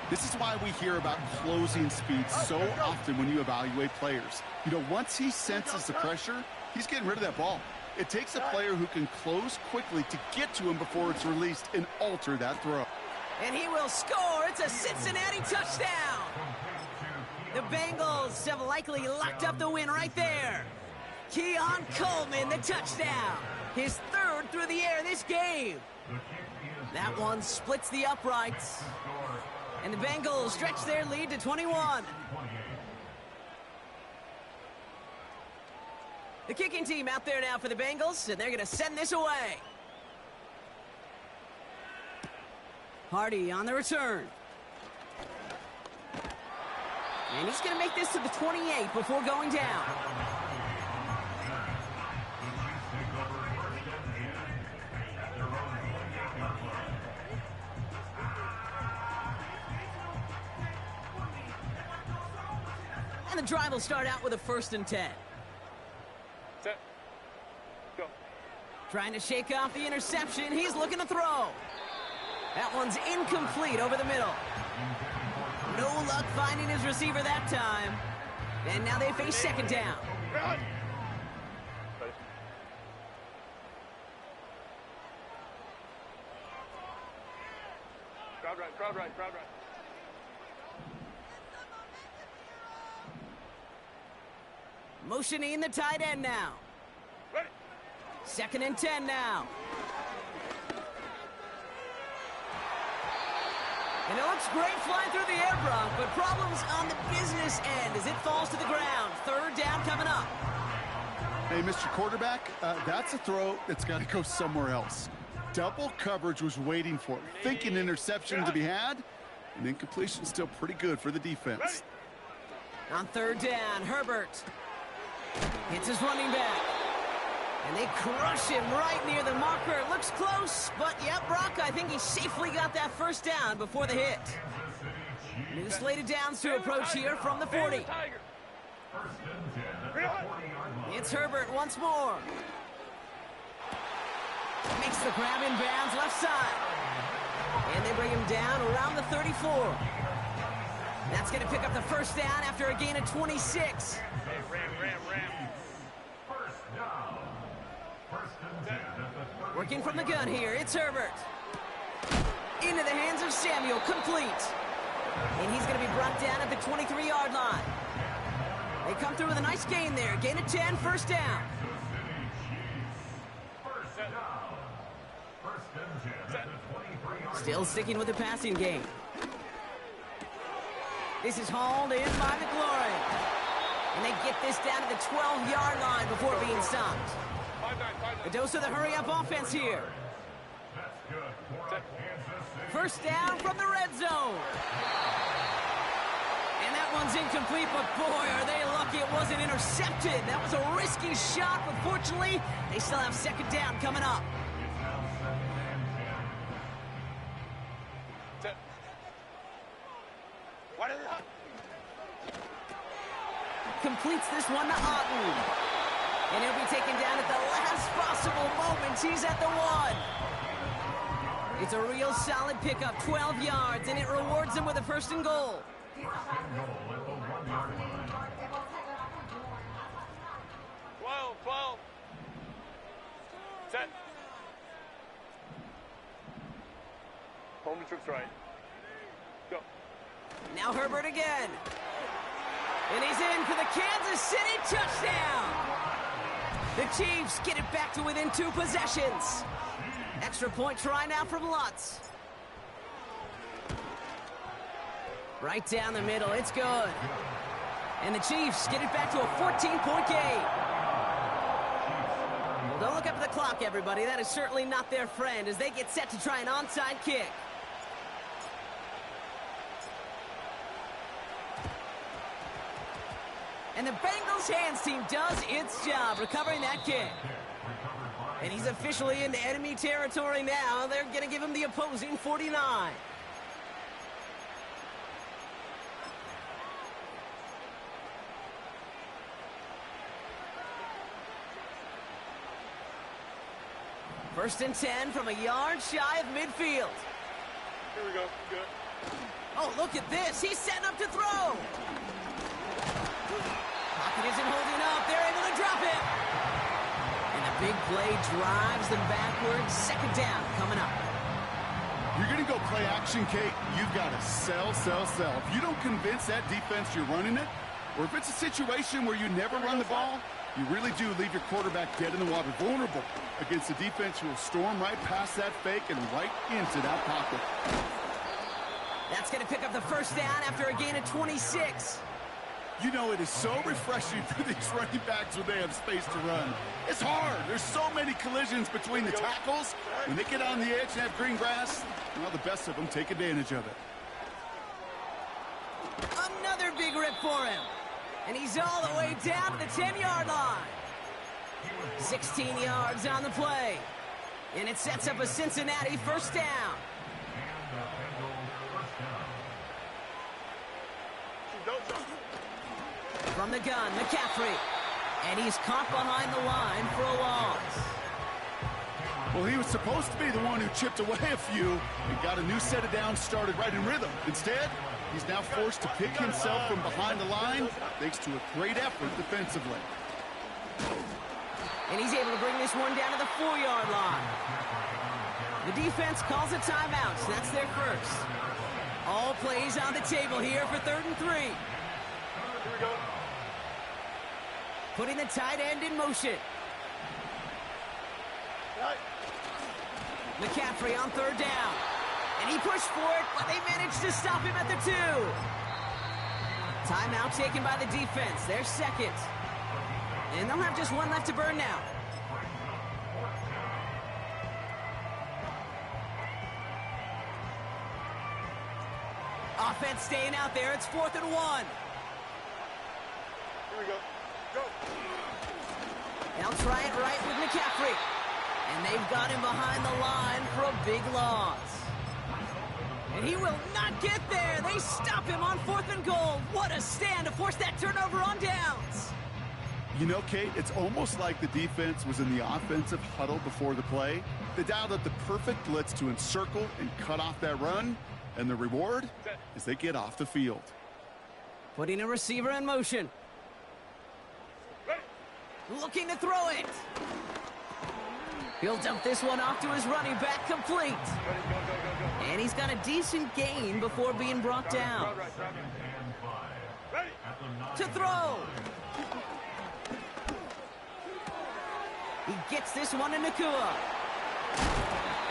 This is why we hear about closing speed so often when you evaluate players. You know, once he senses the pressure, he's getting rid of that ball. It takes a player who can close quickly to get to him before it's released and alter that throw. And he will score. It's a Cincinnati touchdown. The Bengals have likely locked up the win right there. Keon Coleman, the touchdown. His 3rd through the air this game. That one splits the uprights. And the Bengals stretch their lead to 21. The kicking team out there now for the Bengals, and they're going to send this away. Hardy on the return. And he's going to make this to the 28 before going down. And the drive will start out with a 1st and 10. Set. Go. Trying to shake off the interception. He's looking to throw. That one's incomplete over the middle. No luck finding his receiver that time. And now they face 2nd down. Run. Crowd right, crowd right, crowd right. Motioning the tight end now. Ready. 2nd and 10 now. And it looks great flying through the air, Brock, but problems on the business end as it falls to the ground. 3rd down coming up. Hey, Mr. Quarterback, that's a throw that's got to go somewhere else. Double coverage was waiting for it, thinking interception to be had, and incompletion still pretty good for the defense. On 3rd down, Herbert hits his running back. And they crush him right near the marker. It looks close, but yep, Brock, I think he safely got that 1st down before the hit. New slated downs to approach here from the 40. It's Herbert once more. Makes the grab in bounds left side. And they bring him down around the 34. That's going to pick up the 1st down after a gain of 26. Working from the gun here, it's Herbert. Into the hands of Samuel, complete. And he's going to be brought down at the 23-yard line. They come through with a nice gain there. Gain of 10, 1st down. Still sticking with the passing game. This is hauled in by McLaurin. And they get this down to the 12-yard line before being stopped. A dose of the hurry-up offense here. 1st down from the red zone. And that one's incomplete, but boy, are they lucky it wasn't intercepted. That was a risky shot, but fortunately, they still have 2nd down coming up. completes this one to Otten. And he'll be taken down at the last possible moment. He's at the 1. It's a real solid pickup, 12 yards, and it rewards him with a 1st and goal. 12. Set. Home tricks right. Go. Now Herbert again. And he's in for the Kansas City touchdown. The Chiefs get it back to within 2 possessions. Extra point try now from Lutz. Right down the middle, it's good. And the Chiefs get it back to a 14-point game. Well, don't look up at the clock, everybody. That is certainly not their friend as they get set to try an onside kick. And the Bengals hands team does its job recovering that kick. And he's officially into enemy territory now. They're going to give him the opposing 49. First and 10 from a yard shy of midfield. Here we go. Good. Oh, look at this. He's setting up to throw. Pocket isn't holding up. They're able to drop it. And the big play drives them backwards. 2nd down coming up. You're going to go play action, Kate. You've got to sell. If you don't convince that defense you're running it, or if it's a situation where you never run the ball, you really do leave your quarterback dead in the water, vulnerable against a defense who will storm right past that fake and right into that pocket. That's going to pick up the 1st down after a gain of 26. You know, it is so refreshing for these running backs when they have space to run. It's hard. There's so many collisions between the tackles. When they get on the edge and have green grass, well, the best of them take advantage of it. Another big rip for him. And he's all the way down to the 10-yard line. 16 yards on the play. And it sets up a Cincinnati 1st down. From the gun, McCaffrey. And he's caught behind the line for a loss. Well, he was supposed to be the one who chipped away a few and got a new set of downs started right in rhythm. Instead, he's now forced to pick himself from behind the line thanks to a great effort defensively. And he's able to bring this one down to the 4-yard line. The defense calls a timeout, so that's their 1st. All plays on the table here for 3rd and 3. Here we go. Putting the tight end in motion. Right. McCaffrey on 3rd down. And he pushed for it, but they managed to stop him at the 2. Timeout taken by the defense. Their 2nd. And they'll have just one left to burn now. Offense staying out there. It's 4th and 1. Here we go. Go. They'll try it right with McCaffrey. And they've got him behind the line for a big loss. And he will not get there. They stop him on 4th and goal. What a stand to force that turnover on downs. You know, Kate, it's almost like the defense was in the offensive huddle before the play. They dialed up the perfect blitz to encircle and cut off that run. And the reward is they get off the field. Putting a receiver in motion. Ready. Looking to throw it. He'll dump this one off to his running back, complete. Ready. Go. And he's got a decent gain before being brought down. Ready. To throw. He gets this one to Nakua.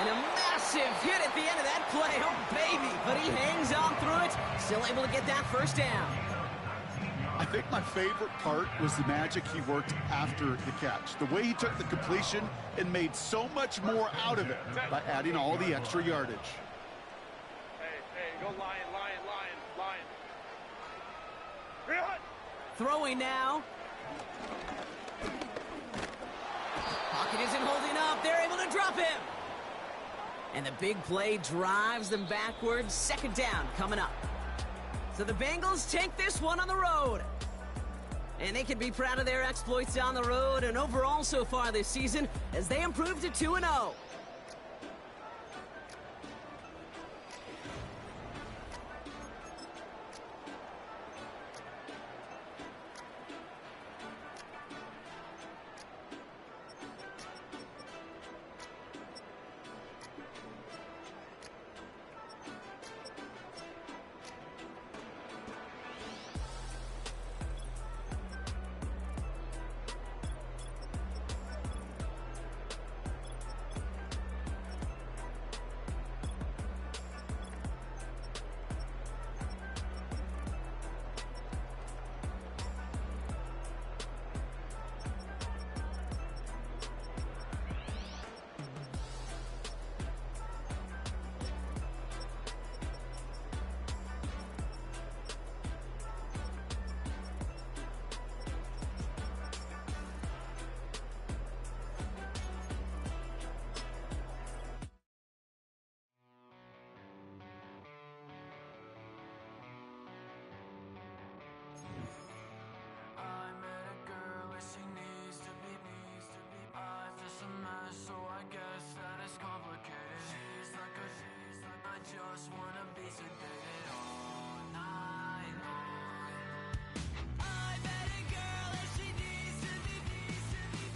And a massive hit at the end of that play. Oh, baby. But he hangs on through it. Still able to get that 1st down. I think my favorite part was the magic he worked after the catch. The way he took the completion and made so much more out of it by adding all the extra yardage. Hey, go lion. Here, hut. Throwing now. Pocket isn't holding up. They're able to drop him. And the big play drives them backwards. 2nd down coming up. So the Bengals take this one on the road. And they can be proud of their exploits on the road and overall so far this season as they improved to 2-0. I met a girl and she needs to be. I'm just a mess, so I guess that it's complicated. She's like I just wanna be sedated all night long. I met a girl and she needs to be.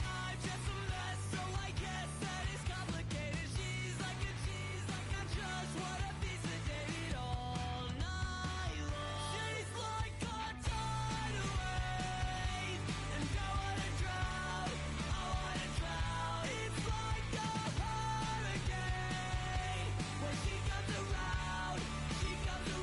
I'm just a mess, so I guess that it's complicated. She's like I just wanna be sedated all night long. She's like a tidal wave, and I wanna drown. It's like a hurricane. When she comes around, she comes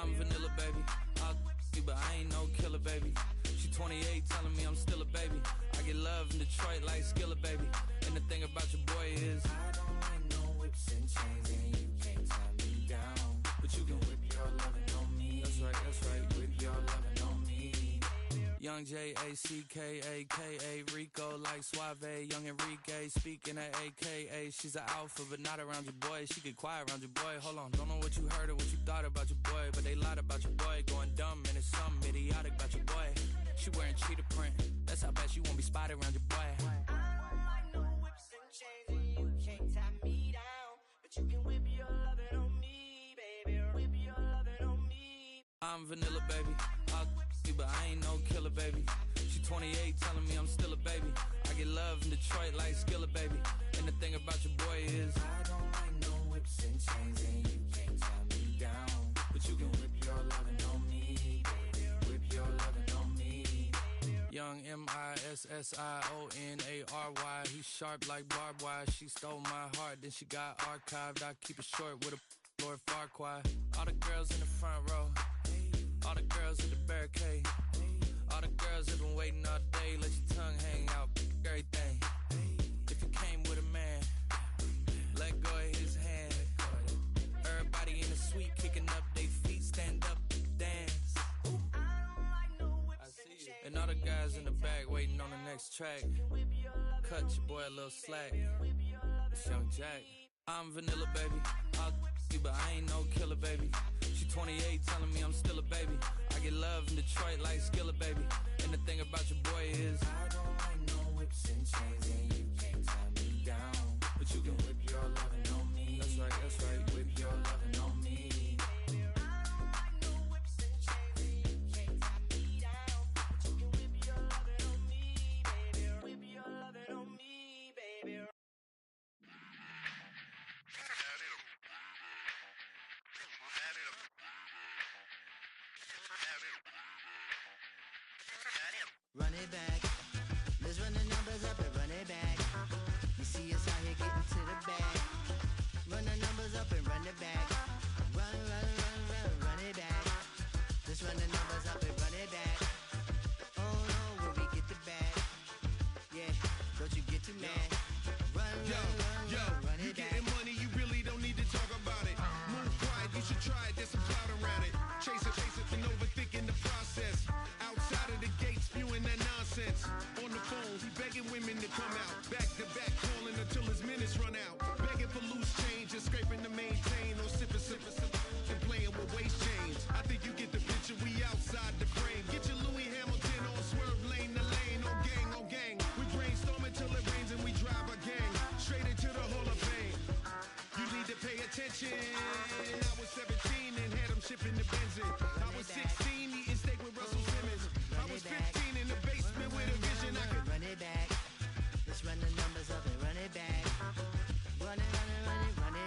I'm vanilla, baby. I'll you, but I ain't no killer, baby. She 28, telling me I'm still a baby. I get love in Detroit like Skilla, baby. And the thing about your boy is I don't like no whips and chains, and you can't tie me down. But you can whip your lovin' on me. That's right, whip your lovin' on me. Young J-A-C-K-A-K-A, Rico like Suave, young Enrique, speaking at AKA. She's an alpha, but not around your boy. She get quiet around your boy. Hold on, don't know what you heard or what you thought about your boy, but they lied about your boy. Going dumb and it's something idiotic about your boy. She wearing cheetah print, that's how bad she won't be spotted around your boy. I don't like no whips and chains, and you can't tie me down, but you can whip your lovin' on me, baby. Whip your lovin' on me. I'm vanilla, baby. I'll you, but I ain't no killer, baby. She 28, telling me I'm still a baby. I get love in Detroit like Skilla, baby. And the thing about your boy is I don't like no whips and chains, and you can't tie me down, but you can whip your lovin' on me, baby. Whip your lovin' on me. Young M-I-S-S-I-O-N-A-R-Y. He's sharp like barbed wire. She stole my heart, then she got archived. I keep it short with a Lord Farquaad. All the girls in the front row, all the girls at the barricade, all the girls have been waiting all day. Let your tongue hang out, everything. If you came with a man, let go of his hand. Everybody in the suite kicking up their feet, stand up, dance. I see you. And all the guys in the back waiting on the next track. Cut your boy a little slack. It's Young Jack. I'm vanilla, baby. I'll you, but I ain't no killer, baby. She 28, telling me I'm still a baby. I get love in Detroit like Skilla, baby. And the thing about your boy is I don't like no whips and chains, and you can't tie me down, but you can whip your lovin' on me. That's right, whip your lovin' on me. Run it back. Let's run the numbers up and run it back. You see us out here getting to the bag. Run the numbers up and run it back. Run it back. Let's run the numbers up and run it back. Oh no, when we get the bag. Yeah, don't you get too mad. Run it back. You getting money, you really don't need to talk about it. Move quiet, you should try it, there's some clout around it. Chase it, and overthinking the process. Outside of the gate, spewing that nonsense. On the phone, he begging women to come out. Back to back, calling until his minutes run out. Begging for loose change and scraping to maintain. Or sipping, and playing with waist chains. I think you get the picture, we outside the frame. Get your Louis Hamilton on swerve lane to lane. On gang. We brainstorm until it rains and we drive our gang straight into the Hall of Fame. You need to pay attention. I was 17 and had them shipping the benzin. I was 16 eating steak with Russell Simmons. I was 15 in the basement with a vision. I could run it back. Let's run the numbers up and run it back. Run it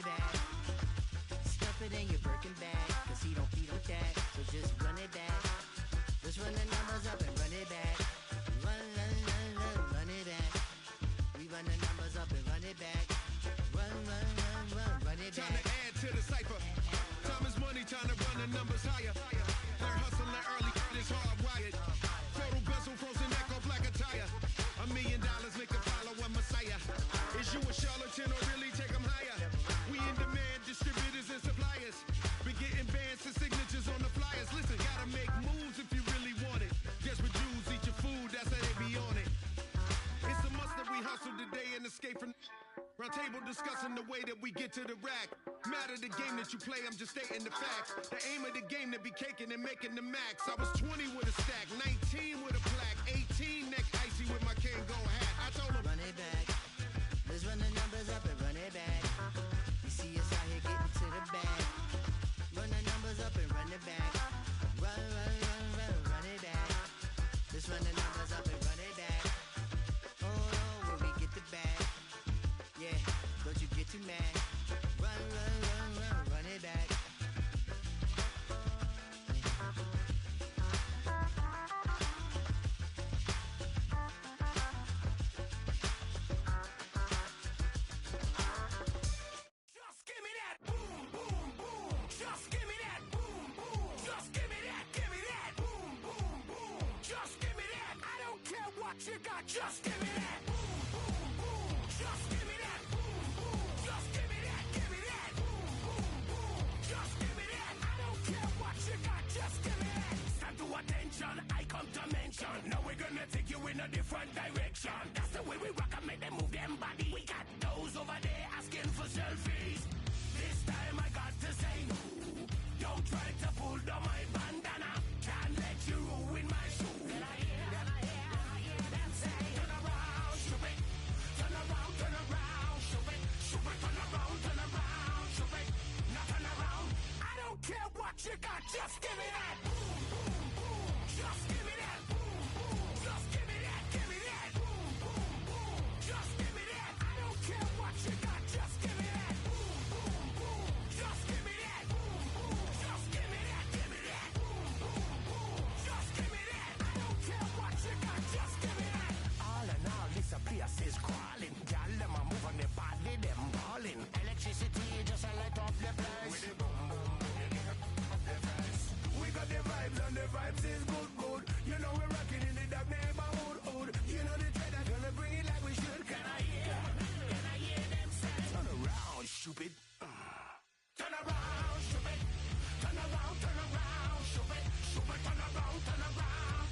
back. Stuff it in your Birkin bag, cause he don't feed on that. So just run it back. Let's run the numbers up and run it back. Run it back. We run the numbers up and run it back. Run it back. time to add to the cipher. Time is money, time to run the numbers higher. Learn hustling early, it's hardwired. Total bezel, frozen neck or black attire. $1 million make a follow a messiah. Is you a charlatan or really take them higher? We in demand, distributors and suppliers. Been getting bands and signatures on the flyers. Listen, gotta make moves if you really want it. Desperate Jews eat your food, that's how they be on it. It's a must that we hustle today and escape from round table discussing the way that we get to the rack. Matter the game that you play, I'm just stating the facts. The aim of the game to be caking and making the max. I was 20 with a stack, 19 with a plaque, 18 neck icy with my Kango hat. I told him run it back. Let's run the numbers up and run it back. You see us out here getting to the bag. Run the numbers up and run it back. Run it back. Let's run the numbers up and run it back. Oh no, when we get the bag. Yeah, don't you get too mad. Run it back. just give me that boom, boom, boom. Just give me that boom, boom. Just give me that. Just give me that. Just give me that. Give me that. Just give me that. I don't care what you got. Just give me that. Stand to attention. I come to mention. Now we're gonna take you in a different direction. That's the way we rock and make them move them body. We got those over there asking for selfies. This time I got to say no. Don't try to pull down my bandana. Can't let you ruin my shoe. Then I hear them say, turn around, shoot it. Turn around, shoot it. Shoot it, turn around, shoot it. Now turn around. I don't care what you got, just give me that. Just give me that. Just give me that, give me that. Just give me that. I don't care what you got, just give me that. Just give me that. Just give me that, give me that. Just give me that. I don't care what you got, just give me that. All in all, this place is crawling. Y'all them a move on their body, them balling. Electricity just a light up the place. With the boom boom boom, we got the vibes and the vibes is good, good. You know we're rocking in the dark neighborhood, hood. You know the dread are gonna bring it like we should. Can I hear them say? Turn around, stupid. Turn around, stupid. Turn around, stupid. Stupid, turn around,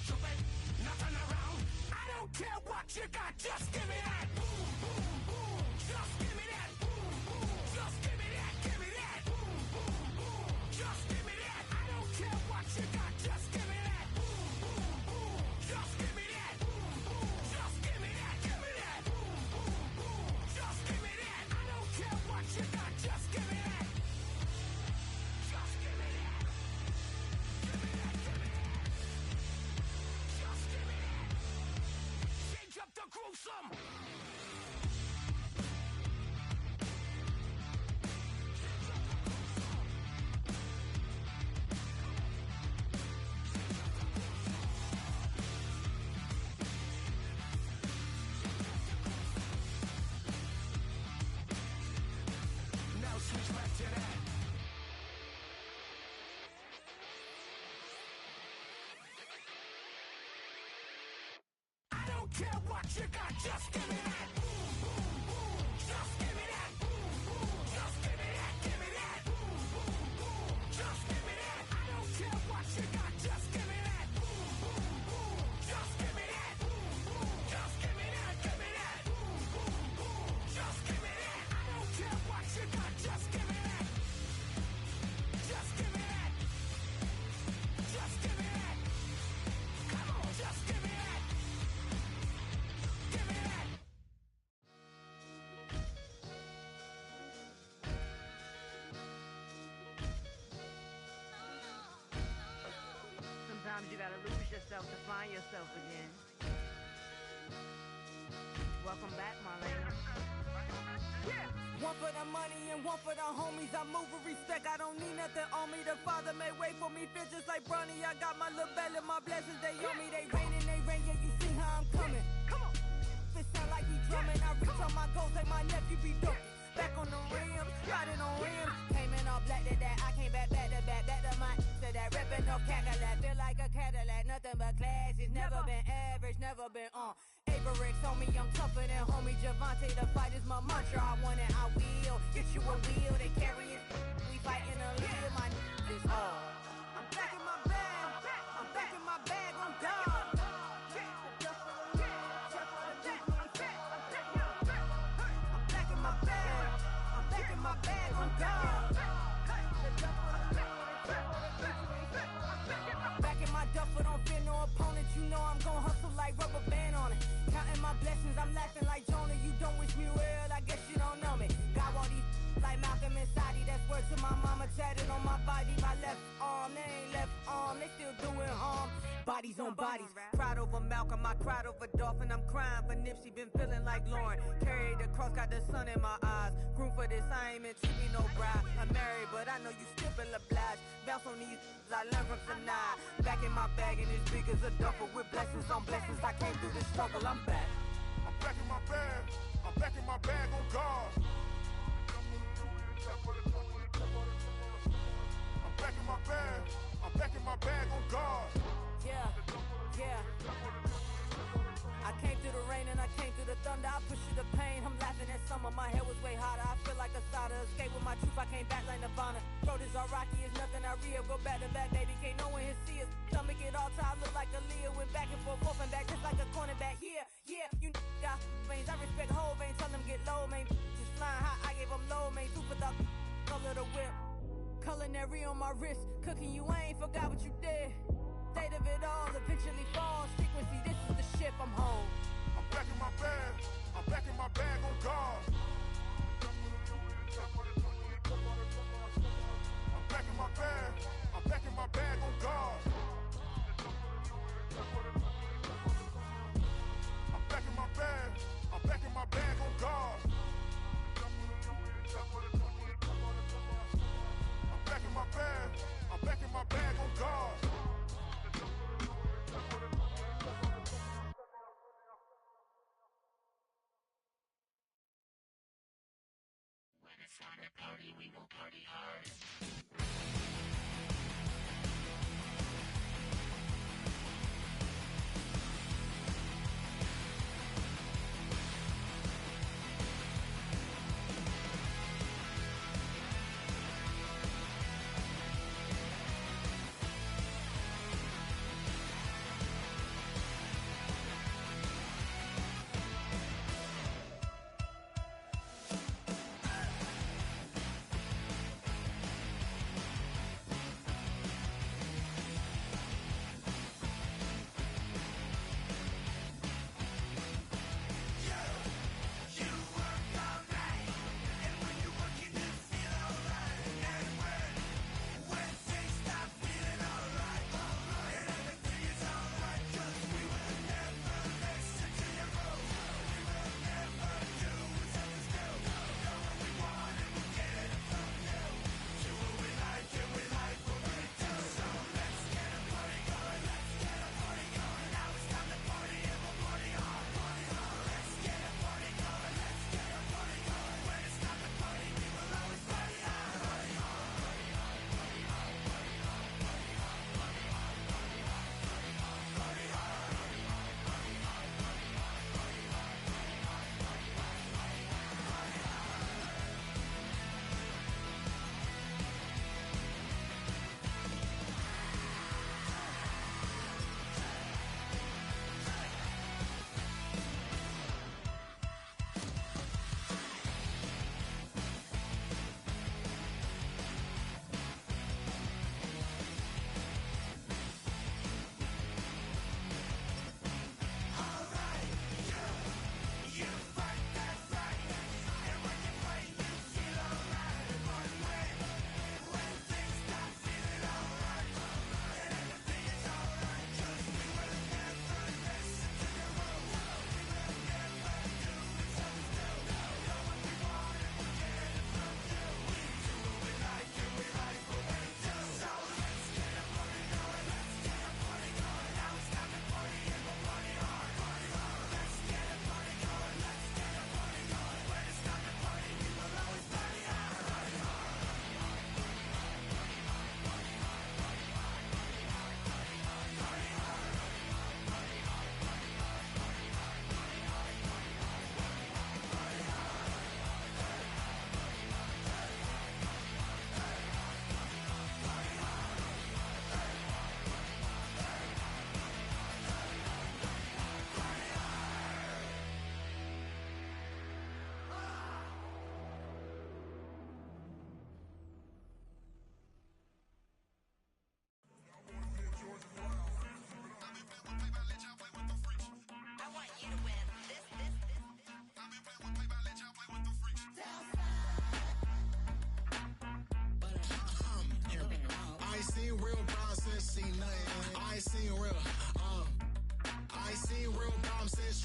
stupid. Now turn around. I don't care what you got, just give me that. Just give me that. Just give me that, give me that. Just give me that. I don't care what you got, just give me that. Just give me that. Just give me that, give me that. Just give me that. I don't care what you got, just give me that. Just give me that. Give me that, give me that. Just give me that. Change up the gruesome. Now switch back to that. I don't care what you got, just give me that. Just give me that. Just give me that, give me that. Just give me that. I don't care what you got, just give me that. Just give me that. Just give me that, give me that. Just give me that. I don't care what you got, just give me that. Just give me that. Just give me that. Come on, just give me that. Give me that. Sometimes you gotta lose yourself to find yourself again. Welcome back, Marlena. Yeah. One for the money and one for the homies. I move with respect, I don't need nothing on me. The Father may wait for me, feel just like Bronny. I got my little belly, my blessings, they on me. They rain, yeah, you see how I'm coming. Come on. It sound like we drumming. I reach on my goals, like my nephew be dope. Back on the rims, riding on rims. Came in all black to that, I came back to my to that ripping off Cadillac. Feel like a Cadillac, nothing but class. It's never been average, never been on. Averix on me, I'm tougher than homie Javante. The fight is my mantra, I want it, I will. Get you a wheel, they carry it. We fighting a live, my is all. I'm back in my bag, I'm back in my bag, I'm done. My bag, I'm gone. Back in my duffel, don't fear no opponent. You know I'm gon' hustle like rubber band on it. Counting my blessings, I'm laughing like Jonah. You don't wish me well, I guess you don't know me. Got all these like Malcolm and Sadie. That's word to my mama, tatted on my body. My left arm, they ain't left arm, they still doing harm. Bodies on bodies, cried over Malcolm, I cried over Dolphin. I'm crying for Nipsey, been feeling like Lauren. Carried the cross, got the sun in my eyes. Grew for this, I ain't meant to be no bride. I'm married, but I know you still feel obliged. Bounce on these, I learned from Sanaa. Back in my bag and it's big as a duffel. With blessings on blessings, I came through this struggle, I'm back. I'm back in my bag. I'm back in my bag on guard. I'm back in my bag. I'm back in my bag on guard. Yeah, yeah. I came through the rain. on my wrist, cooking you, I ain't forgot what you did. State of it all eventually falls. Frequency, this is the ship, I'm home. I'm back in my bag. I'm back in my bag on guard. I'm back in my bag. I'm back in my bag on guard. I'm back in my bag. I'm back in my bag on guard. I'm back in my bag. I'm back in my bag on guard. When it's time to party, we will party hard.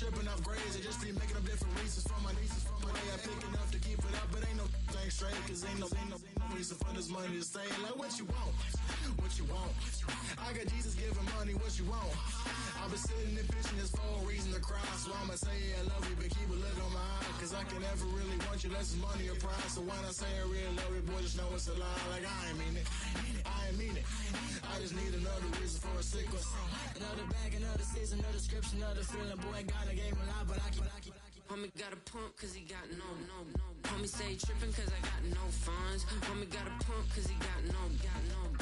tripping off grades and just be making up different reasons for my nieces. For my day, I pick enough to keep it up, but ain't no thing straight, cause ain't no reason for this money to stay. Like, what you want? What you want? I got Jesus giving money, what you want? I've been sitting and pitching this for a reason to cry, so I'ma say I love you, but keep a look on my eye, cause I can never really want you unless it's money or pride. So when I say I really love you, boy, just know it's a lie. Like, I ain't mean it. I ain't mean it. I just need another reason for a sequence. Another bag, another season, another description, another feeling. Boy, God, I gave him a lot, but I keep. Homie got a pump cause he got no. Homie stay trippin' cause I got no funds. Homie got a pump cause he got no.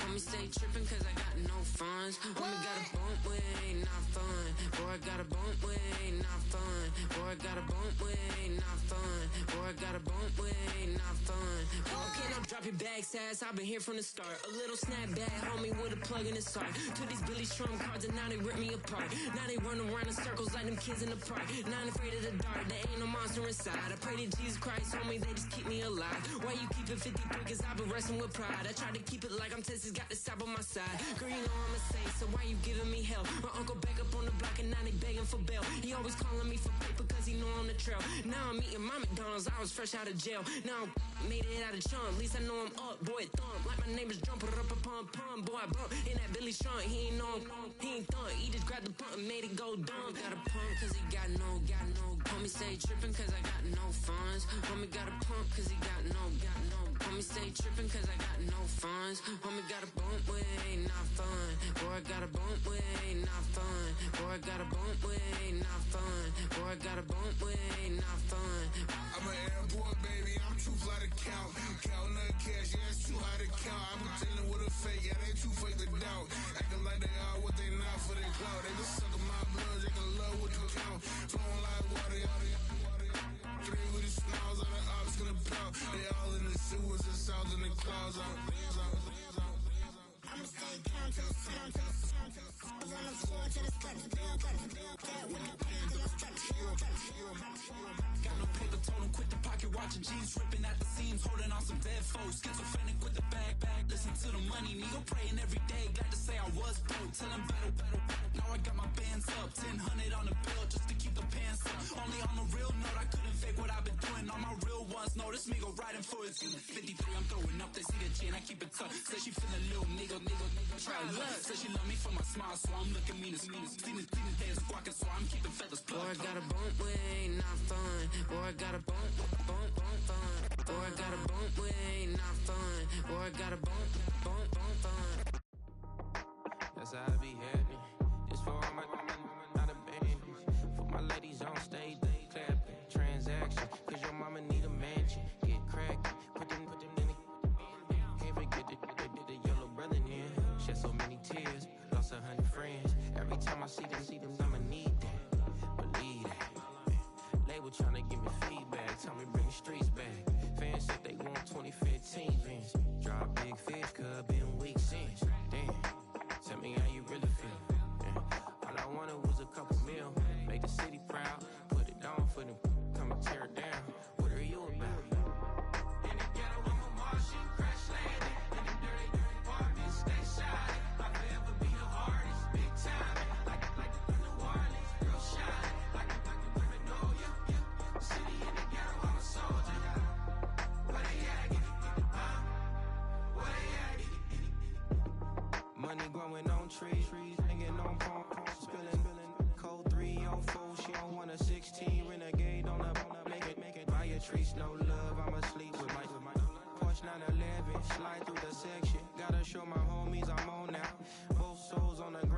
Homie stay trippin' cause I got no funds. Homie got a bump with, ain't not fun. Boy, I got a bump with, ain't not fun. Boy, I got a bump with, ain't not fun. Boy, I got a bump with, ain't not fun. Okay, now drop your bag, sass. I've been here from the start. A little snapback, homie, with a plug in his heart. To these Billy Strum cards, and now they rip me apart. Now they run around in circles like them kids in the park. Now I'm afraid of the dark, there ain't no monster inside. I pray to Jesus Christ, homie, they just keep me alive. Why you keep it 53? Cause I've been wrestling with pride. I try to keep it like I'm Texas, got the stop on my side. Girl, you know I'm a saint, so why you giving me hell? My uncle back up on the block and now they begging for bail. He always calling me for paper cause he know I'm the trail. Now I'm eating my McDonald's, I was fresh out of jail. Now I made it out of chunk, at least I know I'm up. Boy, thump, like my neighbors jump, up a pump, pump. Boy, I bump in that Billy Strong, he ain't know he ain't thump. He just grabbed the pump and made it go dumb. Got a pump cause he got no. Homie stay tripping cause I got no funds. Homie got a pump cause he got no. Homie stay tripping cause I got no funds. Homie got a bump with, ain't not fun. Boy, I got a bump with, ain't not fun. Boy, I got a bump with, ain't not fun. Boy, I got a bump with, ain't not fun. I'm an airport baby, I'm too fly to count. Counting the cash, yeah, it's too high to count. I'm dealing with a fake, yeah, they too fake to doubt. Acting like they are what they not for their clout. They just sucking my blood, they can love what you count. Flowing like water, three with the smiles, all the ops gonna pout. They all in the sewers, the south in the clouds. I'ma stay down to the sound, to the sound, to the sound. On the floor to the steps, build up, with the pants and the steps, got no paper, told him quit the pocket, watching jeans ripping at the seams, holding on some dead foes, schizophrenic with the bag, listen to the money, nigga praying every day, glad to say I was broke, tell him battle, now I got my bands up, 1000 on the bill, just to keep the pants up, only on a real note, I couldn't fake what I've been doing, all my real ones know, this nigga riding for his 53, I'm throwing up, they see the chain, I keep it tough, say she feeling little nigga, try to love, say she love me for my smile, so I'm looking mean as seen the days squawking, so I'm keeping feathers plucked. Boy, I got a bump with, ain't not fun. Boy, I got a bump fun. Boy, I got a bump with, ain't not fun. Boy, I got a bump fun. That's how I be happening. This for all my not abandoned. For my ladies on stage, they clapping. Transaction, cause your mama need a mansion. Get cracked, put them in the. Can't forget the yellow brother in. Shed so many tears, lost 100 friends. Every time I see them, I'ma need that. Believe that. Label tryna give me feedback, tell me bring the streets back. Fans said they want 2015 Vince. Drop big fish, cuz been weeks since. Damn, tell me how you really feel. Yeah. All I wanted was a couple mil, make the city proud, put it on for them, come and tear it down. What are you about? In the ghetto, I'm a Martian, crash landing. In the dirty apartments, stay shiny. I'll forever be the hardest, big time. Like the New Orleans, real shiny. Like the women know you. City in the ghetto, I'm a soldier. Where they at? Where they at? Money growing on trees, hanging on palm, spilling. Code 3 on 4, she don't want a 16. Renegade on the make it. Buy a trees, no love, I'ma sleep with my Porsche 911, slide through the section. Gotta show my homies I'm on now. Both souls on the ground.